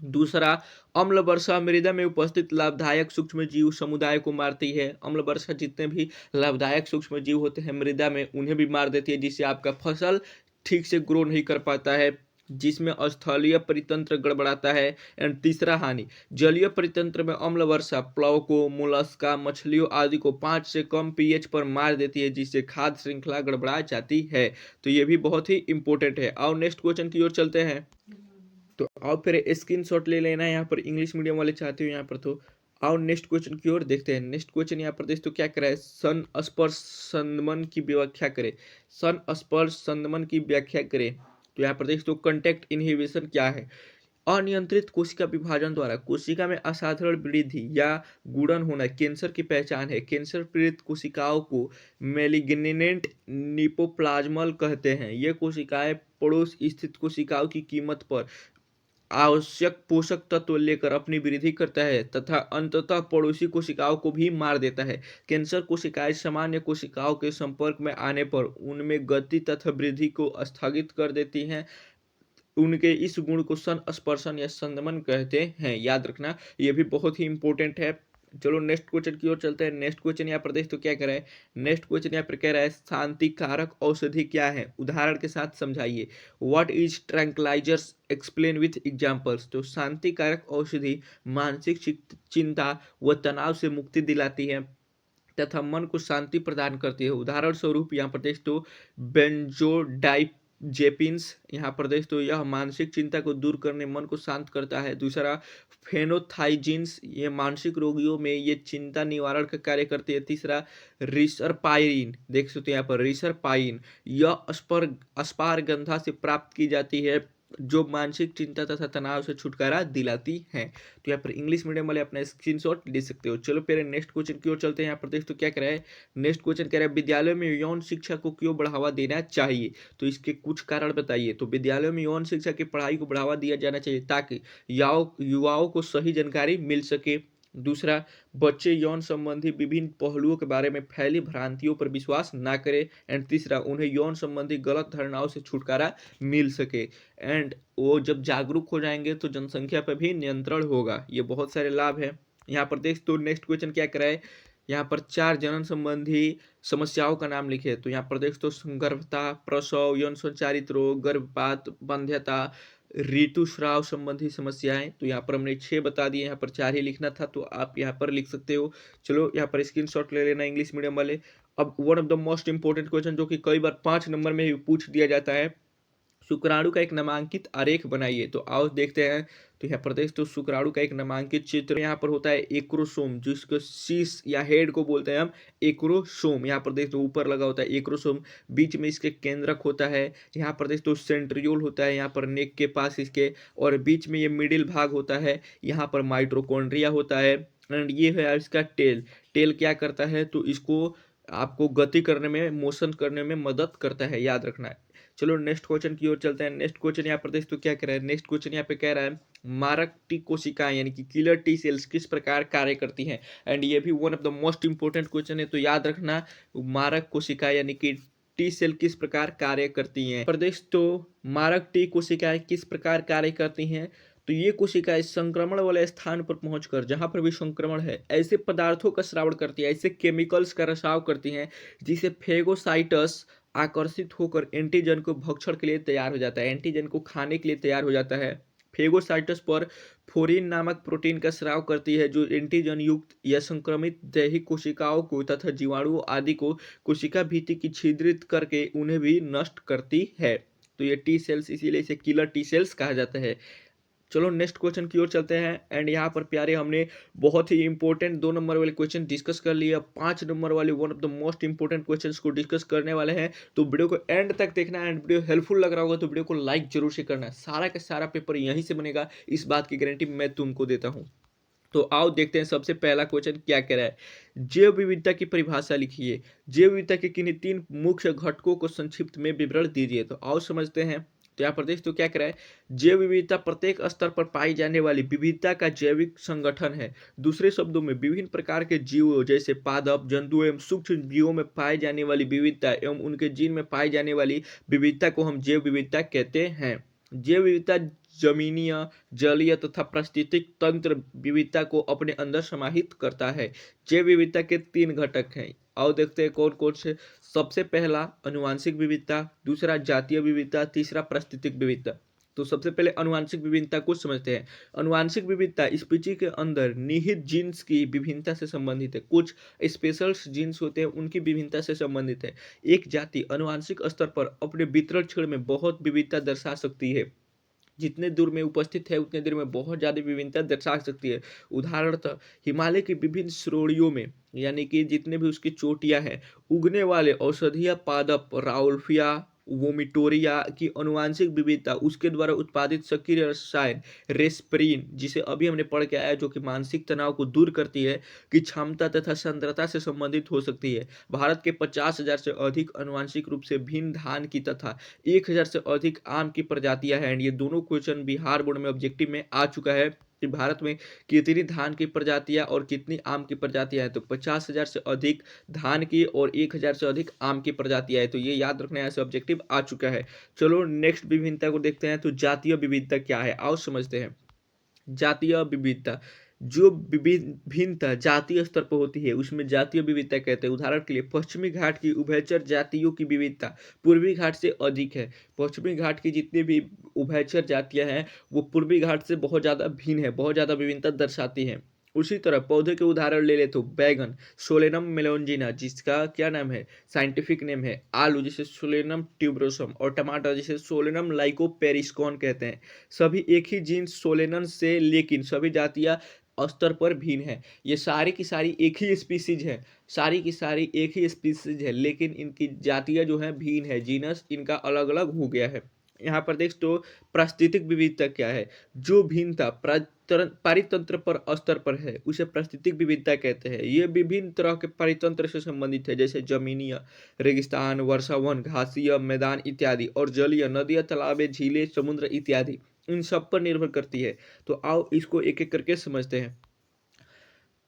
[SPEAKER 1] दूसरा, अम्ल वर्षा मृदा में उपस्थित लाभदायक सूक्ष्म जीव समुदाय को मारती है। अम्ल वर्षा जितने भी लाभदायक सूक्ष्म जीव होते हैं मृदा में, उन्हें भी मार देती है, जिससे आपका फसल ठीक से ग्रो नहीं कर पाता है, जिसमें स्थलीय परितंत्र गड़बड़ाता है। एंड तीसरा हानि, जलीय परितंत्र में अम्ल वर्षा प्लवकों, मोलस्का, मछलियों आदि को 5 से कम पीएच पर मार देती है, जिससे खाद्य श्रृंखला गड़बड़ा जाती है। तो ये भी बहुत ही इंपॉर्टेंट है। और नेक्स्ट क्वेश्चन की ओर चलते हैं। तो आओ फिर स्क्रीनशॉट ले लेना है, यहाँ पर इंग्लिश मीडियम वाले चाहते हो यहाँ पर। तो आओ नेक्स्ट क्वेश्चन की ओर देखते हैं। नेक्स्ट क्वेश्चन यहाँ पर देख तो क्या करा है, सन स्पर्श संदमन की व्याख्या करें। सन स्पर्श संदमन की व्याख्या करें। तो यहाँ पर देख तो कंटेक्ट इनहिबिशन क्या है, अनियंत्रित कोशिका विभाजन द्वारा कोशिका में असाधारण वृद्धि या गुणन होना कैंसर की पहचान है। कैंसर पीड़ित कोशिकाओं को मेलिग्नेंट निपोप्लाज्मल कहते हैं। ये कोशिकाएं पड़ोस स्थित कोशिकाओं की कीमत पर आवश्यक पोषक तत्व लेकर अपनी वृद्धि करता है तथा अंततः पड़ोसी कोशिकाओं को भी मार देता है। कैंसर कोशिकाएं सामान्य कोशिकाओं के संपर्क में आने पर उनमें गति तथा वृद्धि को स्थगित कर देती हैं। उनके इस गुण को संस्पर्शन या संदमन कहते हैं। याद रखना, ये भी बहुत ही इंपॉर्टेंट है। चलो नेक्स्ट क्वेश्चन की ओर चलते हैं। नेक्स्ट क्वेश्चन यहाँ पर देख तो क्या कह रहा है, नेक्स्ट क्वेश्चन यहाँ पर कह रहा है शांतिकारक औषधि क्या है, उदाहरण के साथ समझाइए। What is tranquillisers, explain with examples. तो शांतिकारक औषधि मानसिक चिंता व तनाव से मुक्ति दिलाती है तथा मन को शांति प्रदान करती है। उदाहरण स्वरूप यहाँ पर देख तो बेंजोडाइजेपिन्स, यहाँ पर देख तो यह मानसिक चिंता को दूर करने, मन को शांत करता है। दूसरा, फेनोथाइजिन्स, ये मानसिक रोगियों में ये चिंता निवारण का कार्य करती है। तीसरा, रिसरपाइन, देख सकते हो यहाँ पर रिसरपाइन, यह अस्पारगंधा से प्राप्त की जाती है, जो मानसिक चिंता तथा तनाव से छुटकारा दिलाती है। तो यहाँ पर इंग्लिश मीडियम वाले अपना स्क्रीनशॉट ले सकते हो। चलो फिर नेक्स्ट क्वेश्चन की ओर चलते हैं। यहाँ पर देख तो क्या कह रहा है, नेक्स्ट क्वेश्चन कह रहा है विद्यालयों में यौन शिक्षा को क्यों बढ़ावा देना चाहिए। तो इसके कुछ कारण बताइए। तो विद्यालयों में यौन शिक्षा की पढ़ाई को बढ़ावा दिया जाना चाहिए ताकि युवाओं को सही जानकारी मिल सके। दूसरा, बच्चे यौन संबंधी विभिन्न पहलुओं के बारे में फैली भ्रांतियों पर विश्वास ना करें। एंड तीसरा, उन्हें यौन संबंधी गलत धारणाओं से छुटकारा मिल सके। एंड वो जब जागरूक हो जाएंगे तो जनसंख्या पर भी नियंत्रण होगा। ये बहुत सारे लाभ हैं। यहाँ पर देख तो नेक्स्ट क्वेश्चन क्या कराए, यहाँ पर 4 जनन संबंधी समस्याओं का नाम लिखे। तो यहाँ पर देख तो गर्भता, प्रसव, यौन संचारित रोग, गर्भपात, वंध्यता, ऋतुस्राव संबंधी समस्याएं। तो यहाँ पर हमने 6 बता दिए, यहाँ पर 4 ही लिखना था, तो आप यहाँ पर लिख सकते हो। चलो यहाँ पर स्क्रीनशॉट ले लेना इंग्लिश मीडियम वाले। अब one of the most important question जो कि कई बार 5 नंबर में ही पूछ दिया जाता है, शुक्राणु का एक नामांकित आरेख बनाइए। तो आओ देखते हैं। तो यहाँ पर देख तो शुक्राणु का एक नामांकित चित्र यहाँ पर होता है एक्रोसोम, जिसको शीश या हेड को बोलते हैं हम एक्रोसोम। यहाँ पर देख तो ऊपर लगा होता है एक्रोसोम, बीच में इसके केंद्रक होता है। यहाँ पर देख तो सेंट्रियोल होता है यहाँ पर नेक के पास इसके, और बीच में ये मिडिल भाग होता है। यहाँ पर माइटोकॉन्ड्रिया होता है। एंड ये है इसका टेल। टेल क्या करता है, तो इसको आपको गति करने में, मोशन करने में मदद करता है, याद रखना है। चलो नेक्स्ट क्वेश्चन की ओर चलते हैं। नेक्स्ट क्वेश्चन यहाँ पर देख तो क्या कह रहा है, नेक्स्ट क्वेश्चन यहाँ पे कह रहा है मारक टी कोशिकाएं यानी कि किलर टी सेल्स किस प्रकार कार्य करती हैं। एंड ये भी one of the most important question है, तो याद रखना मारक कोशिकाएं यानी कि टी सेल किस प्रकार कार्य करती हैं। प्रदेश तो मारक टी कोशिकाएं किस प्रकार कार्य करती हैं, तो ये कोशिकाएं संक्रमण वाले स्थान पर पहुंचकर, जहां पर भी संक्रमण है, ऐसे पदार्थों का स्रावण करती है, ऐसे केमिकल्स का रिसाव करती हैं जिसे फेगोसाइटस आकर्षित होकर एंटीजन को भक्षण के लिए तैयार हो जाता है, एंटीजन को खाने के लिए तैयार हो जाता है। फेगोसाइटस पर फोरिन नामक प्रोटीन का स्राव करती है जो एंटीजन युक्त या संक्रमित दैहिक कोशिकाओं को तथा जीवाणुओं आदि को कोशिका भित्ति की छिद्रित करके उन्हें भी नष्ट करती है। तो ये टी सेल्स, इसीलिए इसे किलर टी सेल्स कहा जाता है। चलो नेक्स्ट क्वेश्चन की ओर चलते हैं। एंड यहाँ पर प्यारे हमने बहुत ही इंपॉर्टेंट 2 नंबर वाले क्वेश्चन डिस्कस कर लिया। 5 नंबर वाले one of the most important questions को डिस्कस करने वाले हैं, तो वीडियो को एंड तक देखना। एंड वीडियो हेल्पफुल लग रहा होगा तो वीडियो को लाइक जरूर से करना है। सारा का सारा पेपर यहीं से बनेगा, इस बात की गारंटी मैं तुमको देता हूँ। तो आओ देखते हैं सबसे पहला क्वेश्चन क्या कह रहा है। जैव विविधता की परिभाषा लिखिए। जैव विविधता के किन्हीं 3 मुख्य घटकों को संक्षिप्त में विवरण दीजिए। तो आओ समझते हैं। तो यहाँ पर देख तो क्या कह रहा है, जैव विविधता प्रत्येक स्तर पर पाई जाने वाली विविधता का जैविक संगठन है। दूसरे शब्दों में विभिन्न प्रकार के जीवों जैसे पादप, जंतु एवं सूक्ष्म जीवों में पाई जाने वाली विविधता एवं उनके जीन में पाई जाने वाली विविधता को हम जैव विविधता कहते हैं। जैव विविधता जमीनीय, जलीय तथा पारिस्थितिक तंत्र विविधता को अपने अंदर समाहित करता है। जैव विविधता के 3 घटक हैं। आओ देखते हैं कौन कौन से। सबसे पहला अनुवांशिक विविधता, दूसरा जातीय विविधता, तीसरा पारिस्थितिक विविधता। तो सबसे पहले अनुवांशिक विभिन्नता को समझते हैं। अनुवांशिक विविधता स्पीची के अंदर निहित जीन्स की विभिन्नता से संबंधित है। कुछ स्पेशल जीन्स होते हैं, उनकी विभिन्नता से संबंधित है। एक जाति अनुवांशिक स्तर पर अपने वितरण क्षेत्र में बहुत विविधता दर्शा सकती है। जितने दूर में उपस्थित है उतने दूर में बहुत ज़्यादा विभिन्नता दर्शा सकती है। उदाहरणतः हिमालय की विभिन्न श्रेणियों में, यानी कि जितने भी उसकी चोटियां हैं, उगने वाले औषधीय पादप राउल्फिया वोमिटोरिया की अनुवांशिक विविधता, उसके द्वारा उत्पादित सक्रिय रसायन रेस्परीन, जिसे अभी हमने पढ़ के आया, जो कि मानसिक तनाव को दूर करती है, की क्षमता तथा सांद्रता से संबंधित हो सकती है। भारत के 50,000 से अधिक अनुवांशिक रूप से भिन्न धान की तथा 1,000 से अधिक आम की प्रजातियां हैं। ये दोनों क्वेश्चन बिहार बोर्ड में ऑब्जेक्टिव में आ चुका है कि भारत में कितनी धान की प्रजातियां और कितनी आम की प्रजातियां हैं। तो 50,000 से अधिक धान की और 1,000 से अधिक आम की प्रजातियां हैं। तो ये याद रखना, ऐसे ऑब्जेक्टिव आ चुका है। चलो नेक्स्ट विभिन्नता को देखते हैं। तो जातीय विविधता क्या है, आओ समझते हैं। जातीय विविधता, जो विभिन्नता जातीय स्तर पर होती है उसमें जातीय विविधता कहते हैं। उदाहरण के लिए पश्चिमी घाट की उभयचर जातियों की विविधता पूर्वी घाट से अधिक है। पश्चिमी घाट की जितनी भी उभयचर जातियां हैं वो पूर्वी घाट से बहुत ज़्यादा भिन्न है, बहुत ज़्यादा विभिन्नता दर्शाती हैं। उसी तरह पौधे के उदाहरण ले ले तो बैगन सोलेनम मेलोंजिना, जिसका क्या नाम है, साइंटिफिक नेम है आलू, जिसे सोलेनम ट्यूबरोसम, और टमाटर जिसे सोलेनम लाइकोपेरिस्कॉन कहते हैं। सभी एक ही जीन सोलेनन से, लेकिन सभी जातियां स्तर पर भिन्न है। ये सारी की सारी एक ही स्पीसीज है, सारी की सारी एक ही स्पीसीज है, लेकिन इनकी जातियां जो है भिन्न है, जीनस इनका अलग अलग हो गया है। यहाँ पर देख तो पारिस्थितिक विविधता क्या है, जो भिन्नता पारितंत्र पर स्तर पर है उसे पारिस्थितिक विविधता कहते हैं। ये विभिन्न तरह के पारितंत्र से संबंधित है, जैसे जमीनीय, रेगिस्तान, वर्षावन, घासीय मैदान इत्यादि, और जलीय, नदियां, तालाबें, झीलें, समुद्र इत्यादि, इन सब पर निर्भर करती है। तो आओ इसको एक एक करके समझते हैं।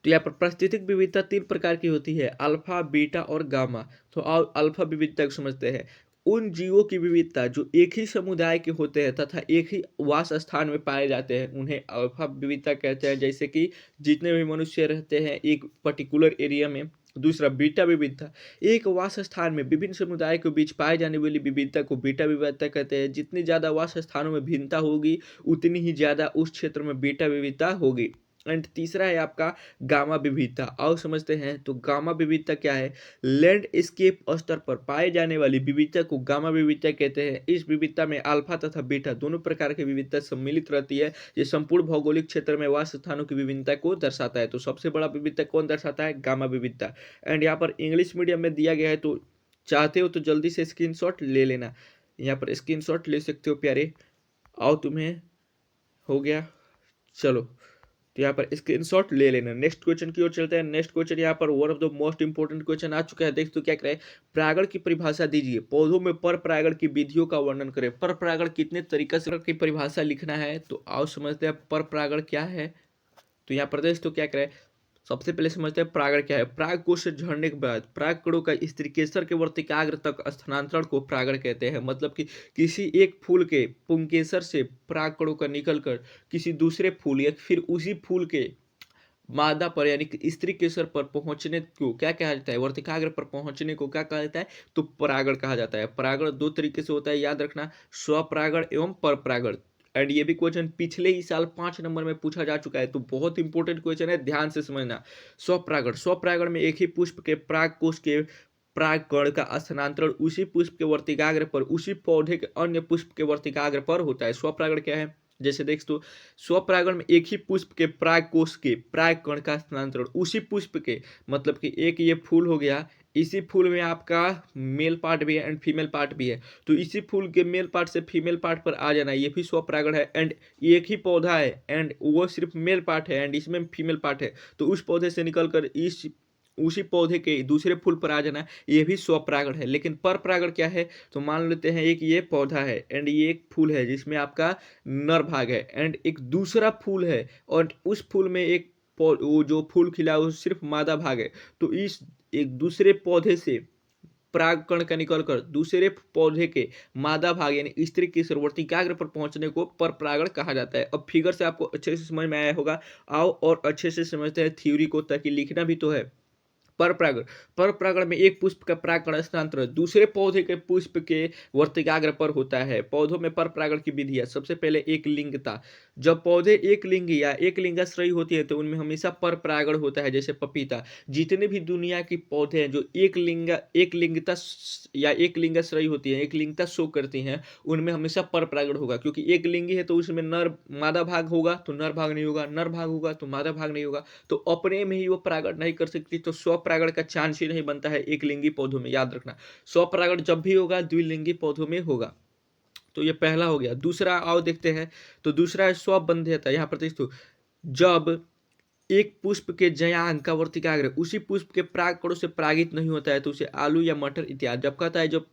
[SPEAKER 1] तो यहाँ पर पारिस्थितिक विविधता 3 प्रकार की होती है, अल्फा, बीटा और गामा। तो आओ अल्फा विविधता को समझते हैं। उन जीवों की विविधता जो एक ही समुदाय के होते हैं तथा एक ही वास स्थान में पाए जाते हैं, उन्हें अल्फा विविधता कहते हैं। जैसे कि जितने भी मनुष्य रहते हैं एक पर्टिकुलर एरिया में। दूसरा बीटा विविधता, एक वास स्थान में विभिन्न समुदाय के बीच पाए जाने वाली विविधता को बीटा विविधता कहते हैं। जितनी ज़्यादा वास स्थानों में भिन्नता होगी उतनी ही ज़्यादा उस क्षेत्र में बीटा विविधता होगी। एंड तीसरा है आपका गामा विविधता। आओ समझते हैं। तो गामा विविधता क्या है? लैंडस्केप स्तर पर पाए जाने वाली विविधता को गामा विविधता कहते हैं। इस विविधता में अल्फा तथा बीटा दोनों प्रकार की विविधता सम्मिलित रहती है। ये संपूर्ण भौगोलिक क्षेत्र में वास स्थानों की विभिन्नता को दर्शाता है। तो सबसे बड़ा विविधता कौन दर्शाता है? गामा विविधता। एंड यहाँ पर इंग्लिश मीडियम में दिया गया है, तो चाहते हो तो जल्दी से स्क्रीनशॉट ले लेना। यहाँ पर स्क्रीनशॉट ले सकते हो प्यारे। आओ तुम्हें हो गया, चलो तो यहाँ पर स्क्रीनशॉट ले लेना। नेक्स्ट क्वेश्चन की ओर चलते हैं। नेक्स्ट क्वेश्चन यहाँ पर one of the most important question आ चुका है। देख तो क्या करे, परागण की परिभाषा दीजिए। पौधों में पर परागण की विधियों का वर्णन करें। पर परागण कितने तरीके से की परिभाषा लिखना है, तो आओ समझते हैं पर परागण क्या है। तो यहाँ पर देख तो क्या करे, सबसे पहले समझते हैं परागण क्या है। पराग कोश से झड़ने के बाद परागकणों का स्त्रीकेसर के वर्तिकाग्र तक स्थानांतरण को परागण कहते हैं। मतलब कि किसी एक फूल के पुंकेसर से परागकणों का निकलकर किसी दूसरे फूल या फिर उसी फूल के मादा पर यानी कि स्त्री केसर पर पहुंचने को क्या कहा जाता है? वर्तिकाग्र पर पहुंचने को क्या कहा जाता है? तो परागण कहा जाता है। परागण दो तरीके से होता है, याद रखना, स्वपरागण एवं परपरागण। एंड ये भी क्वेश्चन पिछले ही साल 5 नंबर में पूछा जा चुका है, तो बहुत इंपॉर्टेंट क्वेश्चन है, ध्यान से समझना। स्वपरागण, स्वपरागण में एक ही पुष्प के परागकोश के परागकण का स्थानांतरण उसी पुष्प के वर्तिकाग्र पर उसी पौधे के अन्य पुष्प के वर्तिकाग्र पर होता है। स्वपरागण क्या है? जैसे देख तो स्वपरागण में एक ही पुष्प के परागकोश के परागकण का स्थानांतरण उसी पुष्प के, मतलब कि एक ये फूल हो गया, इसी फूल में आपका मेल पार्ट भी है एंड फीमेल पार्ट भी है, तो इसी फूल के मेल पार्ट से फीमेल पार्ट पर आ जाना, ये भी स्वपरागण है। एंड एक ही पौधा है एंड वो सिर्फ मेल पार्ट है एंड इसमें फीमेल पार्ट है, तो उस पौधे से निकलकर इस उसी पौधे के दूसरे फूल पर आ जाना, ये भी स्वपरागण है। लेकिन परपरागण क्या है? तो मान लेते हैं एक ये पौधा है एंड ये एक फूल है जिसमें आपका नर भाग है एंड एक दूसरा फूल है और उस फूल में एक वो जो फूल खिला वो सिर्फ मादा भाग है, तो इस एक दूसरे पौधे से परागकण का निकलकर दूसरे पौधे के मादा भाग यानी स्त्री के वर्तिकाग्र पर पहुंचने को परपरागण कहा जाता है। अब फिगर से आपको अच्छे से समझ में आया होगा। आओ और अच्छे से समझते हैं थ्योरी को, ताकि लिखना भी तो है। परपरागण, परपरागण में एक पुष्प का परागकण स्थानांतरण दूसरे पौधे के पुष्प के वर्तिकाग्र पर होता है। पौधों में परपरागण की विधि है। सबसे पहले एक लिंगता, जब पौधे एक लिंगी या एक लिंगाश्रयी होती है तो उनमें हमेशा परपरागण होता है। जैसे पपीता, जितने भी दुनिया के पौधे हैं जो एक लिंगता या एक लिंगाश्रयी होती है, एक लिंगता शो करती हैं, उनमें हमेशा परपरागण होगा। क्योंकि एक लिंगी है तो उसमें नर मादा भाग होगा तो नर भाग नहीं होगा, नर भाग होगा तो मादा भाग नहीं होगा, तो अपने में ही वो परागण नहीं कर सकती, तो स्वपरागण का चांस ही नहीं बनता है एक लिंगी पौधों में। याद रखना, स्वपरागण जब भी होगा द्विलिंगी पौधों में होगा। तो ये पहला हो गया। दूसरा आओ देखते हैं। तो दूसरा है स्वबंध्यता। यहाँ पर देखो, जब एक पुष्प के जयांग का वर्तिकाग्र उसी पुष्प के परागकणों से परागित नहीं होता है तो उसे आलू या मटर इत्यादि। जब कहता है जब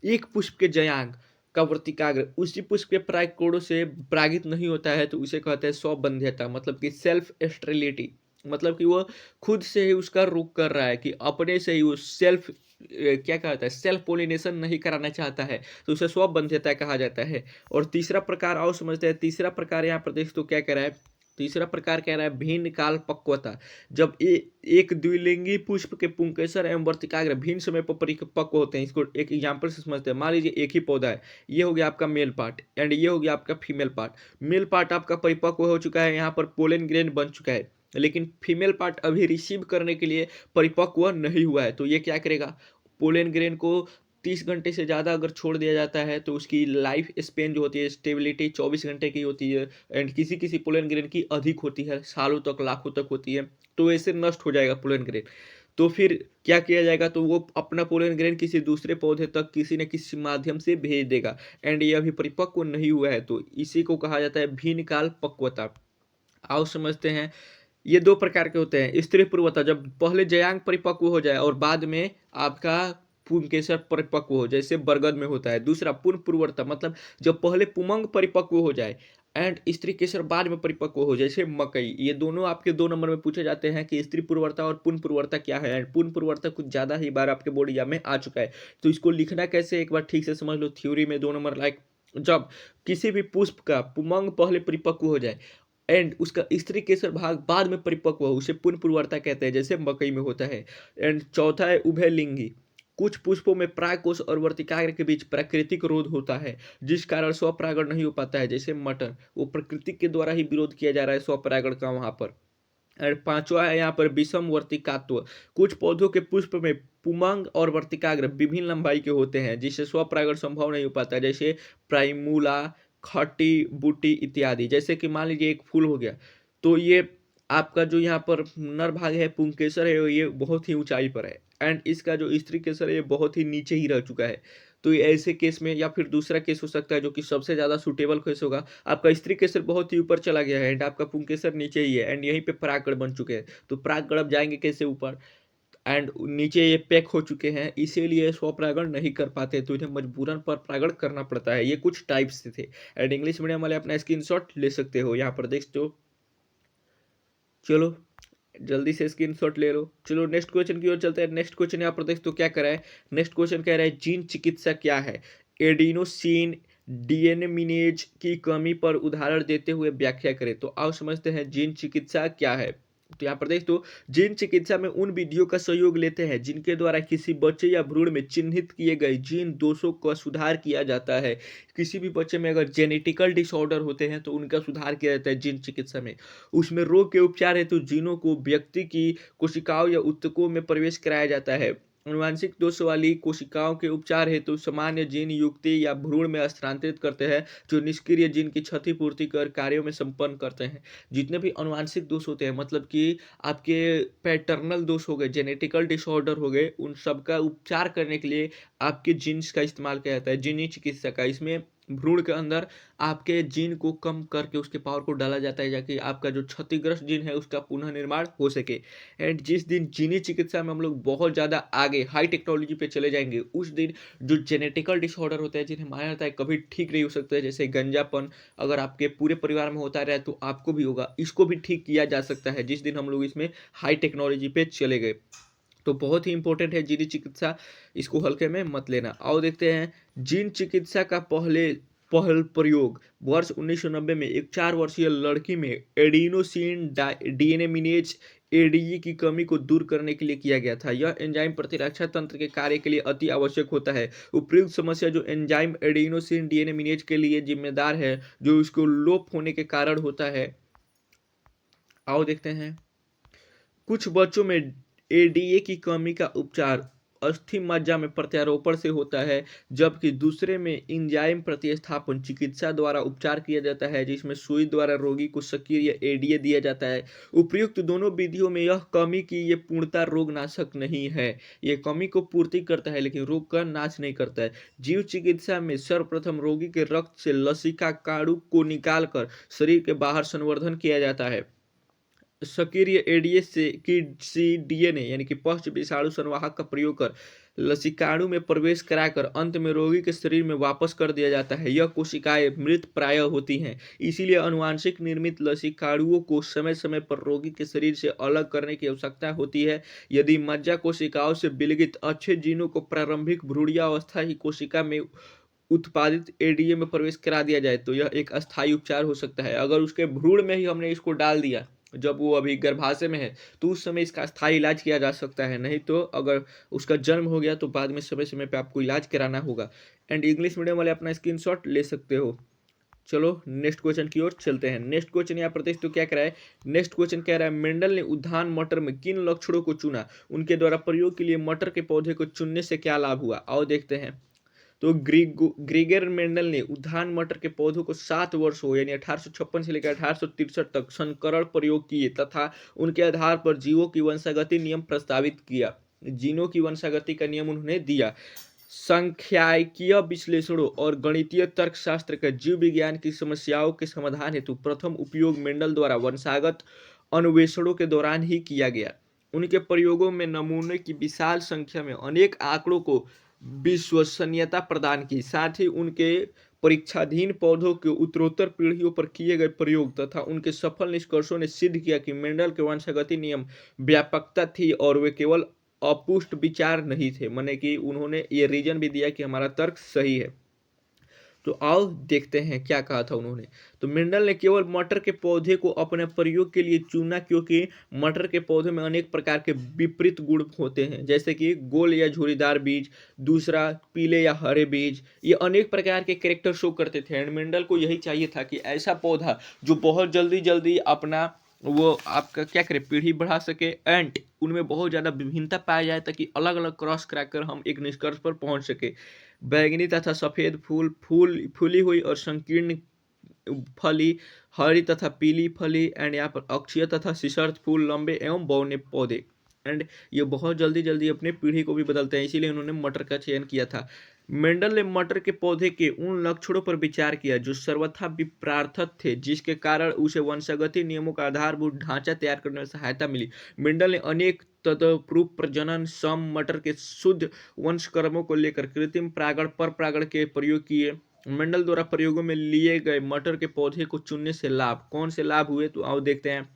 [SPEAKER 1] एक पुष्प के जयांग का वर्तिकाग्र उसी पुष्प के परागकणों से परागित नहीं होता है तो उसे कहते हैं स्वबंध्यता, मतलब कि सेल्फ स्टेरिलिटी। मतलब कि वो खुद से ही उसका रुख कर रहा है कि अपने से ही वो सेल्फ क्या कहता है, सेल्फ पोलिनेशन नहीं कराना चाहता है, तो उसे स्वबंध्यता कहा जाता है। और तीसरा प्रकार आओ समझते हैं। तीसरा प्रकार यहाँ पर देख तो क्या कह रहा है, तीसरा प्रकार कह रहा है भिन्न काल पक्वता। जब एक द्विलिंगी पुष्प के पुंकेसर एवं वर्तिकाग्र भिन्न समय पर परिपक्व होते हैं। इसको एक एग्जांपल से समझते हैं। मान लीजिए एक ही पौधा है, ये हो गया आपका मेल पार्ट एंड ये हो गया आपका फीमेल पार्ट। मेल पार्ट आपका परिपक्व हो चुका है, यहाँ पर पोलन ग्रेन बन चुका है, लेकिन फीमेल पार्ट अभी रिसीव करने के लिए परिपक्व नहीं हुआ है, तो ये क्या करेगा, पोलन ग्रेन को 30 घंटे से ज़्यादा अगर छोड़ दिया जाता है तो उसकी लाइफ स्पेन जो होती है, स्टेबिलिटी 24 घंटे की होती है एंड किसी किसी पोलन ग्रेन की अधिक होती है, सालों तक लाखों तक होती है, तो ऐसे नष्ट हो जाएगा पोलन ग्रेन। तो फिर क्या किया जाएगा, तो वो अपना पोलन ग्रेन किसी दूसरे पौधे तक किसी न किसी माध्यम से भेज देगा एंड ये अभी परिपक्व नहीं हुआ है, तो इसी को कहा जाता है भिन्न काल पक्वता। आओ समझते हैं। ये दो प्रकार के होते हैं। स्त्री पूर्वता, जब पहले जयांग परिपक्व हो जाए और बाद में आपका पुंकेसर परिपक्व हो, जैसे बरगद में होता है। दूसरा पूर्ण पूर्वता, मतलब जब पहले पुमंग परिपक्व हो जाए एंड स्त्री केसर बाद में परिपक्व हो, जैसे मकई। ये दोनों आपके 2 नंबर में पूछे जाते हैं कि स्त्री पूर्वता और पूर्ण पूर्वता क्या है। एंड पूर्ण पूर्वता कुछ ज़्यादा ही बार आपके बोर्ड एग्जाम में आ चुका है, तो इसको लिखना कैसे एक बार ठीक से समझ लो। थ्योरी में 2 नंबर लाइक, जब किसी भी पुष्प का पुमंग पहले परिपक्व हो जाए एंड उसका स्त्री केसर भाग बाद में परिपक्व हो, उसे पूर्ण पूर्वता कहते हैं, जैसे मकई में होता है। एंड चौथा है उभयलिंगी। कुछ पुष्पों में परागकोश और वर्तिकाग्र के बीच प्राकृतिक रोध होता है जिस कारण स्वपरागण नहीं हो पाता है, जैसे मटर, वो प्रकृति के द्वारा ही विरोध किया जा रहा है स्वपरागण का वहां पर। और पांचवा है यहाँ पर विषम वर्तिकात्व। कुछ पौधों के पुष्प में पुमंग और वर्तिकाग्र विभिन्न लंबाई के होते हैं जिससे स्वपरागण संभव नहीं हो पाता, जैसे प्राइमूला, खट्टी बूटी इत्यादि। जैसे कि मान लीजिए एक फूल हो गया, तो ये आपका जो यहाँ पर नर भाग है पुंकेसर है, ये बहुत ही ऊंचाई पर है, एंड इसका जो स्त्री केसर है ये बहुत ही नीचे ही रह चुका है। तो ये ऐसे केस में, या फिर दूसरा केस हो सकता है जो कि सबसे ज़्यादा सूटेबल केस होगा, आपका स्त्री केसर बहुत ही ऊपर चला गया है एंड आपका पुंकेसर नीचे ही है, एंड यहीं पे परागकण बन चुके हैं। तो परागकण अब जाएंगे कैसे ऊपर, एंड नीचे ये पैक हो चुके हैं, इसीलिए स्वपरागण नहीं कर पाते, तो इन्हें मजबूरन पर परागण करना पड़ता है। ये कुछ टाइप्स थे। एंड इंग्लिश मीडियम वाले अपना स्क्रीनशॉट ले सकते हो, यहाँ पर देख दो। चलो जल्दी से स्क्रीनशॉट ले लो। चलो नेक्स्ट क्वेश्चन की ओर चलते हैं। नेक्स्ट क्वेश्चन यहाँ पर देख तो क्या करा है। नेक्स्ट क्वेश्चन कह रहा है जीन चिकित्सा क्या है, एडिनोसिन डीएनएमिनेज की कमी पर उदाहरण देते हुए व्याख्या करें। तो आओ समझते हैं जीन चिकित्सा क्या है। तो यहाँ पर देख तो जीन चिकित्सा में उन विधियों का सहयोग लेते हैं जिनके द्वारा किसी बच्चे या भ्रूण में चिन्हित किए गए जीन दोषों का सुधार किया जाता है। किसी भी बच्चे में अगर जेनेटिकल डिसऑर्डर होते हैं तो उनका सुधार किया जाता है जीन चिकित्सा में। उसमें रोग के उपचार हेतु जीनों को व्यक्ति की कोशिकाओं या ऊतकों में प्रवेश कराया जाता है। आनुवांशिक दोष वाली कोशिकाओं के उपचार हेतु सामान्य जीन युक्ति या भ्रूण में स्थानांतरित करते हैं जो निष्क्रिय जीन की क्षतिपूर्ति कर कार्यों में संपन्न करते हैं। जितने भी आनुवांशिक दोष होते हैं, मतलब कि आपके पैटर्नल दोष हो गए, जेनेटिकल डिसऑर्डर हो गए, उन सब का उपचार करने के लिए आपके जीन्स का इस्तेमाल किया जाता है, जीनी चिकित्सा का। इसमें भ्रूण के अंदर आपके जीन को कम करके उसके पावर को डाला जाता है ताकि आपका जो क्षतिग्रस्त जीन है उसका पुनः निर्माण हो सके। एंड जिस दिन जीनी चिकित्सा में हम लोग बहुत ज़्यादा आगे हाई टेक्नोलॉजी पे चले जाएंगे, उस दिन जो जेनेटिकल डिसऑर्डर होते हैं जिन्हें माना जाता है कभी ठीक नहीं हो सकता है, जैसे गंजापन अगर आपके पूरे परिवार में होता रहा तो आपको भी होगा, इसको भी ठीक किया जा सकता है जिस दिन हम लोग इसमें हाई टेक्नोलॉजी पे चले गए। तो बहुत ही इंपॉर्टेंट है जीनी चिकित्सा, इसको हल्के में मत लेना। आओ देखते हैं जीन चिकित्सा का पहल प्रयोग वर्ष 1990 में एक 4 वर्षीय लड़की में एडिनोसिन डीएनएमिनेज एडीई की कमी को दूर करने के लिए किया गया था। यह एंजाइम प्रतिरक्षा तंत्र के कार्य के लिए अति आवश्यक होता है। उपयुक्त समस्या जो एंजाइम एडिनोसिन डीएनएमिनेज के लिए जिम्मेदार है, जो इसको लोप होने के कारण होता है। आओ देखते हैं। कुछ बच्चों में एडीए की कमी का उपचार अस्थि मज्जा में प्रत्यारोपण से होता है, जबकि दूसरे में एंजाइम प्रतिस्थापन चिकित्सा द्वारा उपचार किया जाता है जिसमें सुई द्वारा रोगी को सक्रिय एडीए दिया जाता है। उपर्युक्त दोनों विधियों में यह कमी की ये पूर्णता रोगनाशक नहीं है। ये कमी को पूर्ति करता है लेकिन रोग का नाश नहीं करता है। जीव चिकित्सा में सर्वप्रथम रोगी के रक्त से लसिका काणु को निकालकर शरीर के बाहर संवर्धन किया जाता है। सक्रिय एडीएस से की सी डीएनए यानी कि पश्च विषाणु संवाहक का प्रयोग कर लसिकाणु में प्रवेश कराकर अंत में रोगी के शरीर में वापस कर दिया जाता है। यह कोशिकाएं मृत प्राय होती हैं, इसीलिए अनुवांशिक निर्मित लसिकाणुओं को समय समय पर रोगी के शरीर से अलग करने की आवश्यकता होती है। यदि मज्जा कोशिकाओं से विलगित अच्छे जीनों को प्रारंभिक भ्रूणीयावस्था ही कोशिका में उत्पादित एडीए में प्रवेश करा दिया जाए तो यह एक अस्थायी उपचार हो सकता है। अगर उसके भ्रूण में ही हमने इसको डाल दिया जब वो अभी गर्भाशय में है तो उस समय इसका स्थायी इलाज किया जा सकता है, नहीं तो अगर उसका जन्म हो गया तो बाद में समय समय पे आपको इलाज कराना होगा। एंड इंग्लिश मीडियम वाले अपना स्क्रीनशॉट ले सकते हो। चलो नेक्स्ट क्वेश्चन की ओर चलते हैं। नेक्स्ट क्वेश्चन यहाँ पर देख तो क्या कह रहा है। नेक्स्ट क्वेश्चन कह रहा है मेंडल ने उद्यान मटर में किन लक्षणों को चुना, उनके द्वारा प्रयोग के लिए मटर के पौधे को चुनने से क्या लाभ हुआ। आओ देखते हैं। तो ग्रीगर मेंडल ने उद्यान मटर के पौधों को 7 वर्ष हो यानी 1856 से लेकर 1863 तक संकरण प्रयोग किए तथा उनके आधार पर जीवों की वंशागति नियम प्रस्तावित किया। जीनों की वंशागति का नियम उन्होंने दिया। सांख्यिकीय विश्लेषणों और गणितीय तर्कशास्त्र के जीव विज्ञान की समस्याओं के समाधान हेतु प्रथम उपयोग मेंडल द्वारा वंशागत अन्वेषणों के दौरान ही किया गया। उनके प्रयोगों में नमूने की विशाल संख्या में अनेक आंकड़ों को विश्वसनीयता प्रदान की, साथ ही उनके परीक्षाधीन पौधों के उत्तरोत्तर पीढ़ियों पर किए गए प्रयोग तथा उनके सफल निष्कर्षों ने सिद्ध किया कि मेंडल के वंशागति नियम व्यापकता थी और वे केवल अपुष्ट विचार नहीं थे, माने कि उन्होंने ये रीजन भी दिया कि हमारा तर्क सही है। तो आओ देखते हैं क्या कहा था उन्होंने। तो मेंडल ने केवल मटर के पौधे को अपने प्रयोग के लिए चुना क्योंकि मटर के पौधे में अनेक प्रकार के विपरीत गुण होते हैं, जैसे कि गोल या झुर्रीदार बीज, दूसरा पीले या हरे बीज, ये अनेक प्रकार के कैरेक्टर शो करते थे। एंड मेंडल को यही चाहिए था कि ऐसा पौधा जो बहुत जल्दी जल्दी अपना वो आपका क्या करे, पीढ़ी बढ़ा सके एंड उनमें बहुत ज़्यादा विभिन्नता पाई जाए ताकि अलग अलग क्रॉस कराकर हम एक निष्कर्ष पर पहुंच सके। बैंगनी तथा सफ़ेद फूल, फूली हुई और संकीर्ण फली, हरी तथा पीली फली एंड यहाँ पर अक्षीय तथा शिशर्त फूल, लंबे एवं बौने पौधे। एंड ये बहुत जल्दी जल्दी अपने पीढ़ी को भी बदलते हैं, इसीलिए उन्होंने मटर का चयन किया था। मेंडल ने मटर के पौधे के उन लक्षणों पर विचार किया जो सर्वथा विप्रार्थक थे, जिसके कारण उसे वंशागति नियमों का आधारभूत ढांचा तैयार करने में सहायता मिली। मेंडल ने अनेक तदनुरूप प्रजनन सम मटर के शुद्ध वंशक्रमों को लेकर कृत्रिम परागण पर परागण के प्रयोग किए। मेंडल द्वारा प्रयोगों में लिए गए मटर के पौधे को चुनने से लाभ, कौन से लाभ हुए तो आओ देखते हैं।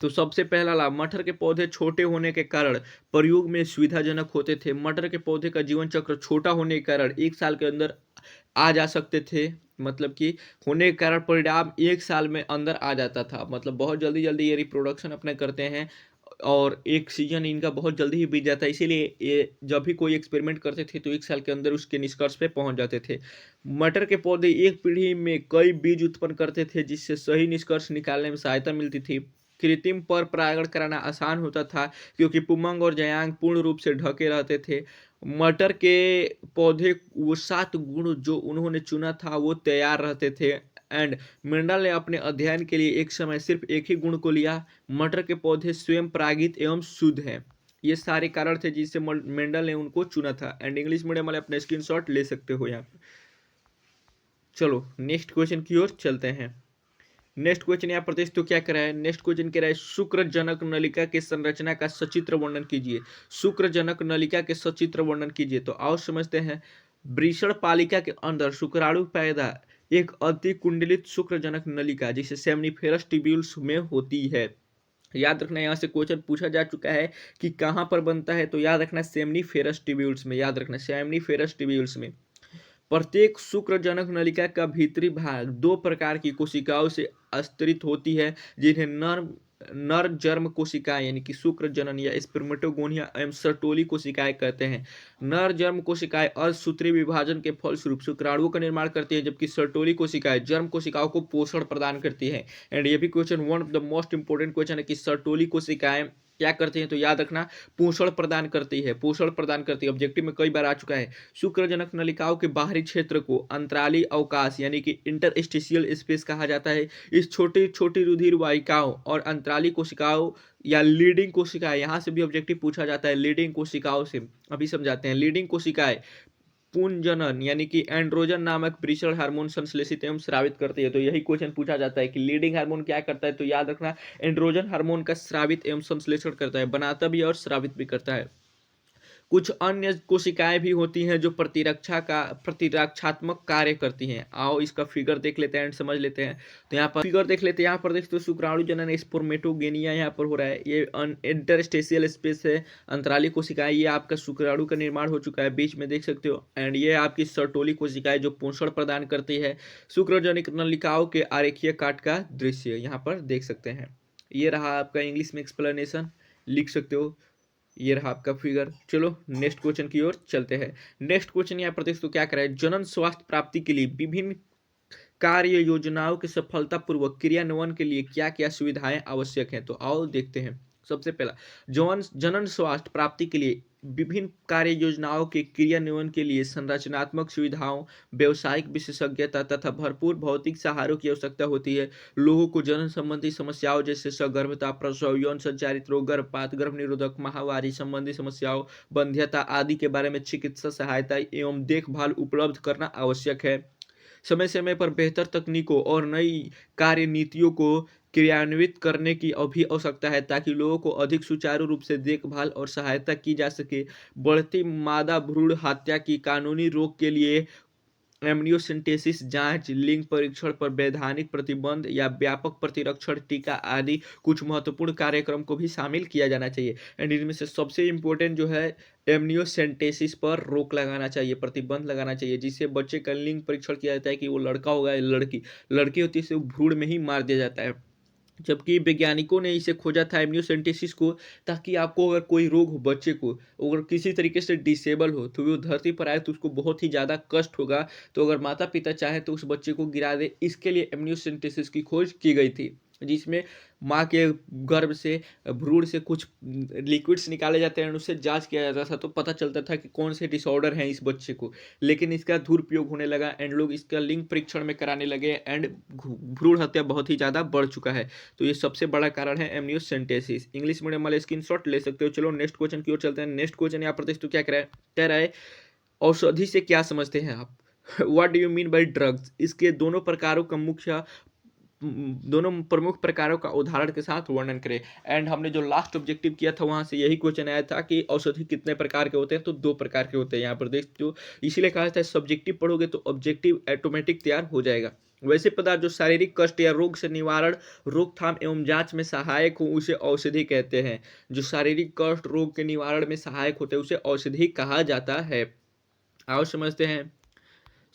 [SPEAKER 1] तो सबसे पहला लाभ, मटर के पौधे छोटे होने के कारण प्रयोग में सुविधाजनक होते थे। मटर के पौधे का जीवन चक्र छोटा होने के कारण 1 साल के अंदर आ जा सकते थे, मतलब कि होने के कारण परिणाम 1 साल में अंदर आ जाता था, मतलब बहुत जल्दी जल्दी ये रिप्रोडक्शन अपने करते हैं और एक सीजन इनका बहुत जल्दी ही बीत जाता है, इसीलिए ये जब भी कोई एक्सपेरिमेंट करते थे तो 1 साल के अंदर उसके निष्कर्ष पे पहुंच जाते थे। मटर के पौधे एक पीढ़ी में कई बीज उत्पन्न करते थे, जिससे सही निष्कर्ष निकालने में सहायता मिलती थी। कृत्रिम पर परागण कराना आसान होता था क्योंकि पुमंग और जयांग पूर्ण रूप से ढके रहते थे। मटर के पौधे वो 7 गुण जो उन्होंने चुना था वो तैयार रहते थे एंड मेंडल ने अपने अध्ययन के लिए एक समय सिर्फ एक ही गुण को लिया। मटर के पौधे स्वयं परागित एवं शुद्ध हैं। ये सारे कारण थे जिससे मेंडल ने उनको चुना था एंड इंग्लिश मीडियम वाले अपने स्क्रीनशॉट ले सकते हो यहाँ पे। चलो नेक्स्ट क्वेश्चन की ओर चलते हैं। नेक्स्ट क्वेश्चन यहाँ पर तो क्या करा है, नेक्स्ट क्वेश्चन कह रहा है शुक्रजनक नलिका के संरचना का सचित्र वर्णन कीजिए। शुक्रजनक नलिका के सचित्र वर्णन कीजिए, तो आओ समझते हैं। वृषण पालिका के अंदर शुक्राणु पैदा एक अति कुंडलित शुक्रजनक नलिका जिसे सेमनीफेरस ट्यूब्यूल्स में होती है। याद रखना, यहाँ से क्वेश्चन पूछा जा चुका है कि कहाँ पर बनता है, तो याद रखना सेमनीफेरस ट्यूब्यूल्स में, याद रखना सेमनीफेरस ट्यूब्यूल्स में। प्रत्येक शुक्रजनक नलिका का भीतरी भाग 2 प्रकार की कोशिकाओं से आस्तरित होती है, जिन्हें नर जर्म कोशिकाएं यानी कि शुक्र जनन या स्पर्मेटोगोनिया एवं सर्टोली कोशिकाएं कहते हैं। नर जर्म कोशिकाएं अर्धसूत्री विभाजन के फलस्वरूप शुक्राणुओं का निर्माण करती है, जबकि सर्टोली कोशिकाएं जर्म कोशिकाओं को पोषण प्रदान करती है। एंड ये भी question one of the most important question है कि सर्टोली कोशिकाएं क्या करती हैं, तो याद रखना पोषण प्रदान करती है, पोषण प्रदान करती है। ऑब्जेक्टिव में कई बार आ चुका है। शुक्रजनक नलिकाओं के बाहरी क्षेत्र को अंतराली अवकाश यानी कि इंटरस्टिशियल स्पेस कहा जाता है। इस छोटी छोटी रुधिर वाहिकाओं और अंतराली कोशिकाओं या लीडिंग कोशिकाएं, यहाँ से भी ऑब्जेक्टिव पूछा जाता है लीडिंग कोशिकाओं से, अभी समझाते हैं। लीडिंग कोशिकाएं पुंजनन यानी कि एंड्रोजन नामक वृषण हार्मोन संश्लेषित एवं स्रावित करती है। तो यही क्वेश्चन पूछा जाता है कि लीडिंग हार्मोन क्या करता है, तो याद रखना एंड्रोजन हार्मोन का स्रावित एवं संश्लेषण करता है, बनाता भी है और स्रावित भी करता है। कुछ अन्य कोशिकाएं भी होती हैं जो प्रतिरक्षात्मक कार्य करती हैं। आओ इसका फिगर देख लेते हैं एंड समझ लेते हैं। तो यहाँ पर फिगर देख लेते हैं, यहाँ पर देखते हो शुक्राणु जनन स्पर्मेटोगेनिया यहाँ पर हो रहा है, ये इंटरस्टेशियल स्पेस है। अंतराली कोशिकाएं, ये आपका शुक्राणु का निर्माण हो चुका है, बीच में देख सकते हो। एंड ये आपकी सर्टोली कोशिकाएं जो पोषण प्रदान करती है। शुक्रजनिक नलिकाओं के आरेखीय काट का दृश्य यहाँ पर देख सकते हैं। ये रहा आपका इंग्लिश में एक्सप्लेनेशन, लिख सकते हो। ये रहा आपका फिगर। चलो नेक्स्ट क्वेश्चन की ओर चलते हैं। नेक्स्ट क्वेश्चन यहाँ पर तो क्या करा है, जनन स्वास्थ्य प्राप्ति के लिए विभिन्न कार्य योजनाओं के सफलतापूर्वक क्रियान्वयन के लिए क्या क्या सुविधाएं आवश्यक हैं, तो आओ देखते हैं। सबसे पहला, जनन स्वास्थ्य प्राप्ति के लिए विभिन्न कार्य योजनाओं के क्रियान्वयन के लिए संरचनात्मक सुविधाओं, व्यावसायिक विशेषज्ञता तथा भरपूर भौतिक सहारों की आवश्यकता होती है। लोगों को जनन संबंधी समस्याओं जैसे सगर्भता, प्रसव, यौन संचारित रोग, गर्भपात, गर्भ निरोधक, माहवारी संबंधी समस्याओं, बंध्यता आदि के बारे में चिकित्सा सहायता एवं देखभाल उपलब्ध करना आवश्यक है। समय समय पर बेहतर तकनीकों और नई कार्य नीतियों को क्रियान्वित करने की भी आवश्यकता है ताकि लोगों को अधिक सुचारू रूप से देखभाल और सहायता की जा सके। बढ़ती मादा भ्रूण हत्या की कानूनी रोक के लिए एमनियोसेंटेसिस जांच, लिंग परीक्षण पर वैधानिक प्रतिबंध या व्यापक प्रतिरक्षण टीका आदि कुछ महत्वपूर्ण कार्यक्रम को भी शामिल किया जाना चाहिए। एंड इनमें से सबसे इम्पोर्टेंट जो है एमनियोसेंटेसिस पर रोक लगाना चाहिए, प्रतिबंध लगाना चाहिए, जिससे बच्चे का लिंग परीक्षण किया जाता है कि वो लड़का होगा या लड़की। लड़की होती है तो भ्रूण में ही मार दिया जाता है, जबकि वैज्ञानिकों ने इसे खोजा था एमनियोसेंटेसिस को, ताकि आपको अगर कोई रोग हो, बच्चे को अगर किसी तरीके से डिसेबल हो तो वो धरती पर आए तो उसको बहुत ही ज़्यादा कष्ट होगा, तो अगर माता पिता चाहे तो उस बच्चे को गिरा दे, इसके लिए एमनियोसेंटेसिस की खोज की गई थी। जिसमें माँ के गर्भ से भ्रूण से कुछ लिक्विड्स निकाले जाते हैं, उससे जांच किया जाता था, तो पता चलता था कि कौन से डिसऑर्डर हैं इस बच्चे को। लेकिन इसका दुरुपयोग होने लगा एंड लोग इसका लिंग परीक्षण में कराने लगे एंड भ्रूण हत्या बहुत ही ज़्यादा बढ़ चुका है। तो ये सबसे बड़ा कारण है एमनियोसेंटेसिस। इंग्लिश मीडियम वाले स्क्रीनशॉट ले सकते हो। चलो नेक्स्ट क्वेश्चन की ओर चलते हैं। नेक्स्ट क्वेश्चन यहाँ पर देखते हो क्या कह रहा है, औषधि से क्या समझते हैं आप? What do you mean by drugs? इसके दोनों प्रमुख प्रकारों का उदाहरण के साथ वर्णन करें। एंड हमने जो लास्ट ऑब्जेक्टिव किया था वहां से यही क्वेश्चन आया था कि औषधि कितने प्रकार के होते हैं, तो 2 प्रकार के होते हैं। यहाँ पर देख जो इसीलिए कहा जाता है सब्जेक्टिव पढ़ोगे तो ऑब्जेक्टिव ऑटोमेटिक तैयार हो जाएगा। वैसे पदार्थ जो शारीरिक कष्ट या रोग से निवारण, रोकथाम एवं जांच में सहायक हो उसे औषधि कहते हैं। जो शारीरिक कष्ट रोग के निवारण में सहायक होते हैं उसे औषधि कहा जाता है। आओ समझते हैं।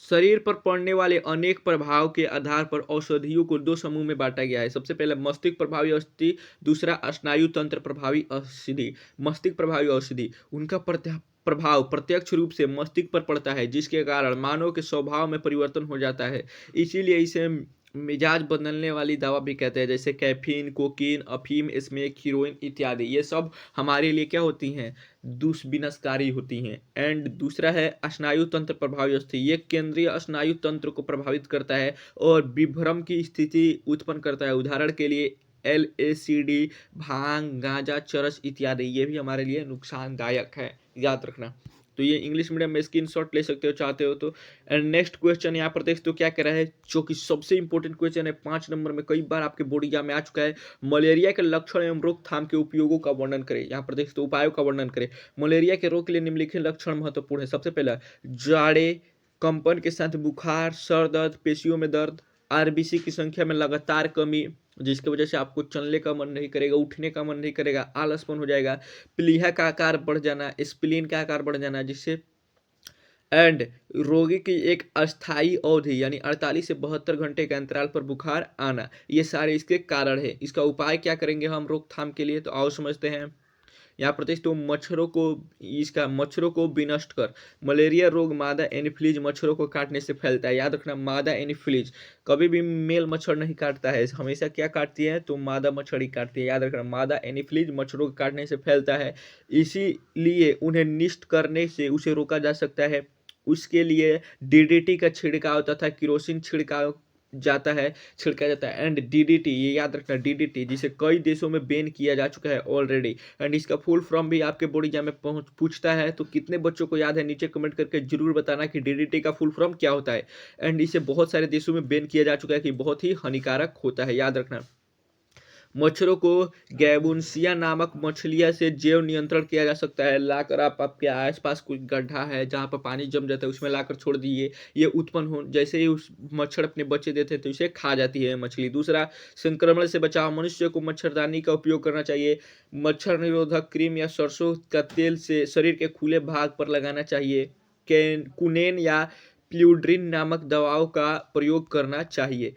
[SPEAKER 1] शरीर पर पड़ने वाले अनेक प्रभाव के आधार पर औषधियों को 2 समूह में बांटा गया है। सबसे पहले मस्तिष्क प्रभावी औषधि, दूसरा स्नायु तंत्र प्रभावी औषधि। मस्तिष्क प्रभावी औषधि उनका प्रभाव प्रत्यक्ष रूप से मस्तिष्क पर पड़ता है, जिसके कारण मानव के स्वभाव में परिवर्तन हो जाता है। इसीलिए इसे मिजाज बदलने वाली दवा भी कहते हैं, जैसे कैफीन, कोकीन, अफीम, स्मेक, हीरोइन इत्यादि। ये सब हमारे लिए क्या होती हैं? दुष्विनाशकारी होती हैं। एंड दूसरा है स्नायु तंत्र प्रभावी औषधि। ये केंद्रीय स्नायु तंत्र को प्रभावित करता है और विभ्रम की स्थिति उत्पन्न करता है। उदाहरण के लिए LSD, भांग, गांजा, चरस इत्यादि। ये भी हमारे लिए नुकसानदायक है, याद रखना। तो ये इंग्लिश मीडियम में स्क्रीनशॉट ले सकते हो चाहते हो तो। एंड नेक्स्ट क्वेश्चन यहाँ पर देखते हो क्या कह रहा है, जो कि सबसे इंपॉर्टेंट क्वेश्चन है 5 नंबर में, कई बार आपके बोर्ड एग्जाम में आ चुका है। मलेरिया के लक्षण एवं रोकथाम के उपयोगों का वर्णन करें। यहाँ पर देखते हो उपायों का वर्णन करें। मलेरिया के रोग के लिए निम्नलिखित लक्षण महत्वपूर्ण है। सबसे पहला जाड़े, कंपन के साथ बुखार, सर दर्द, पेशियों में दर्द, RBC की संख्या में लगातार कमी, जिसकी वजह से आपको चलने का मन नहीं करेगा, उठने का मन नहीं करेगा, आलसपन हो जाएगा, प्लीहा का आकार बढ़ जाना, स्प्लीन का आकार बढ़ जाना, जिससे एंड रोगी की एक अस्थायी अवधि यानी 48 से 72 घंटे के अंतराल पर बुखार आना। ये सारे इसके कारण है। इसका उपाय क्या करेंगे हम रोकथाम के लिए, तो आओ समझते हैं। यहाँ प्रदेश तो मच्छरों को विनष्ट कर। मलेरिया रोग मादा एनीफिलीज मच्छरों को काटने से फैलता है। याद रखना, मादा एनीफिलीज कभी भी मेल मच्छर नहीं काटता है, हमेशा क्या काटती है, तो मादा मच्छर ही काटती है। याद रखना, मादा एनीफिलीज मच्छरों को काटने से फैलता है। इसीलिए उन्हें निष्ठ करने से उसे रोका जा सकता है। उसके लिए DDT का छिड़काव तथा किरोसिन छिड़का जाता है। एंड DDT, ये याद रखना, DDT जिसे कई देशों में बैन किया जा चुका है ऑलरेडी। एंड इसका फुल फॉर्म भी आपके बोर्ड एग्जाम में पूछता है, तो कितने बच्चों को याद है नीचे कमेंट करके जरूर बताना कि DDT का फुल फॉर्म क्या होता है। एंड इसे बहुत सारे देशों में बैन किया जा चुका है कि बहुत ही हानिकारक होता है, याद रखना। मच्छरों को गैबुनसिया नामक मछलियां से जैव नियंत्रण किया जा सकता है। लाकर आप आपके आसपास कोई गड्ढा है जहाँ पर पानी जम जाता है, उसमें लाकर छोड़ दीजिए। ये उत्पन्न हो जैसे ही उस मच्छर अपने बच्चे देते हैं तो इसे खा जाती है मछली। दूसरा, संक्रमण से बचाव। मनुष्य को मच्छरदानी का उपयोग करना चाहिए। मच्छर निरोधक क्रीम या सरसों का तेल से शरीर के खुले भाग पर लगाना चाहिए। कुनेन या प्ल्यूड्रिन नामक दवाओं का प्रयोग करना चाहिए।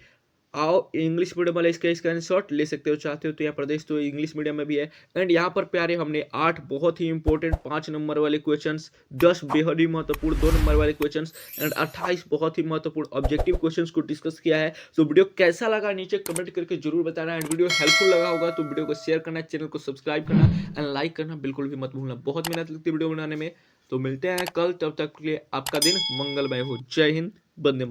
[SPEAKER 1] आओ इंग्लिश मीडियम वाले इसका स्क्रीनशॉट ले सकते हो चाहते हो तो। यहाँ प्रदेश तो इंग्लिश मीडियम में भी है। एंड यहाँ पर प्यारे हमने 8 बहुत ही इंपॉर्टेंट 5 नंबर वाले क्वेश्चंस, 10 बेहद ही महत्वपूर्ण 2 नंबर वाले क्वेश्चंस एंड 28 बहुत ही महत्वपूर्ण ऑब्जेक्टिव क्वेश्चंस को डिस्कस किया है। तो वीडियो कैसा लगा नीचे कमेंट करके जरूर बताना। एंड वीडियो हेल्पफुल लगा होगा तो वीडियो को शेयर करना, चैनल को सब्सक्राइब करना एंड लाइक करना बिल्कुल भी मत भूलना। बहुत मेहनत लगती है वीडियो बनाने में। तो मिलते हैं कल, तब तक के लिए आपका दिन मंगलमय हो। जय हिंद, वंदे मातरम।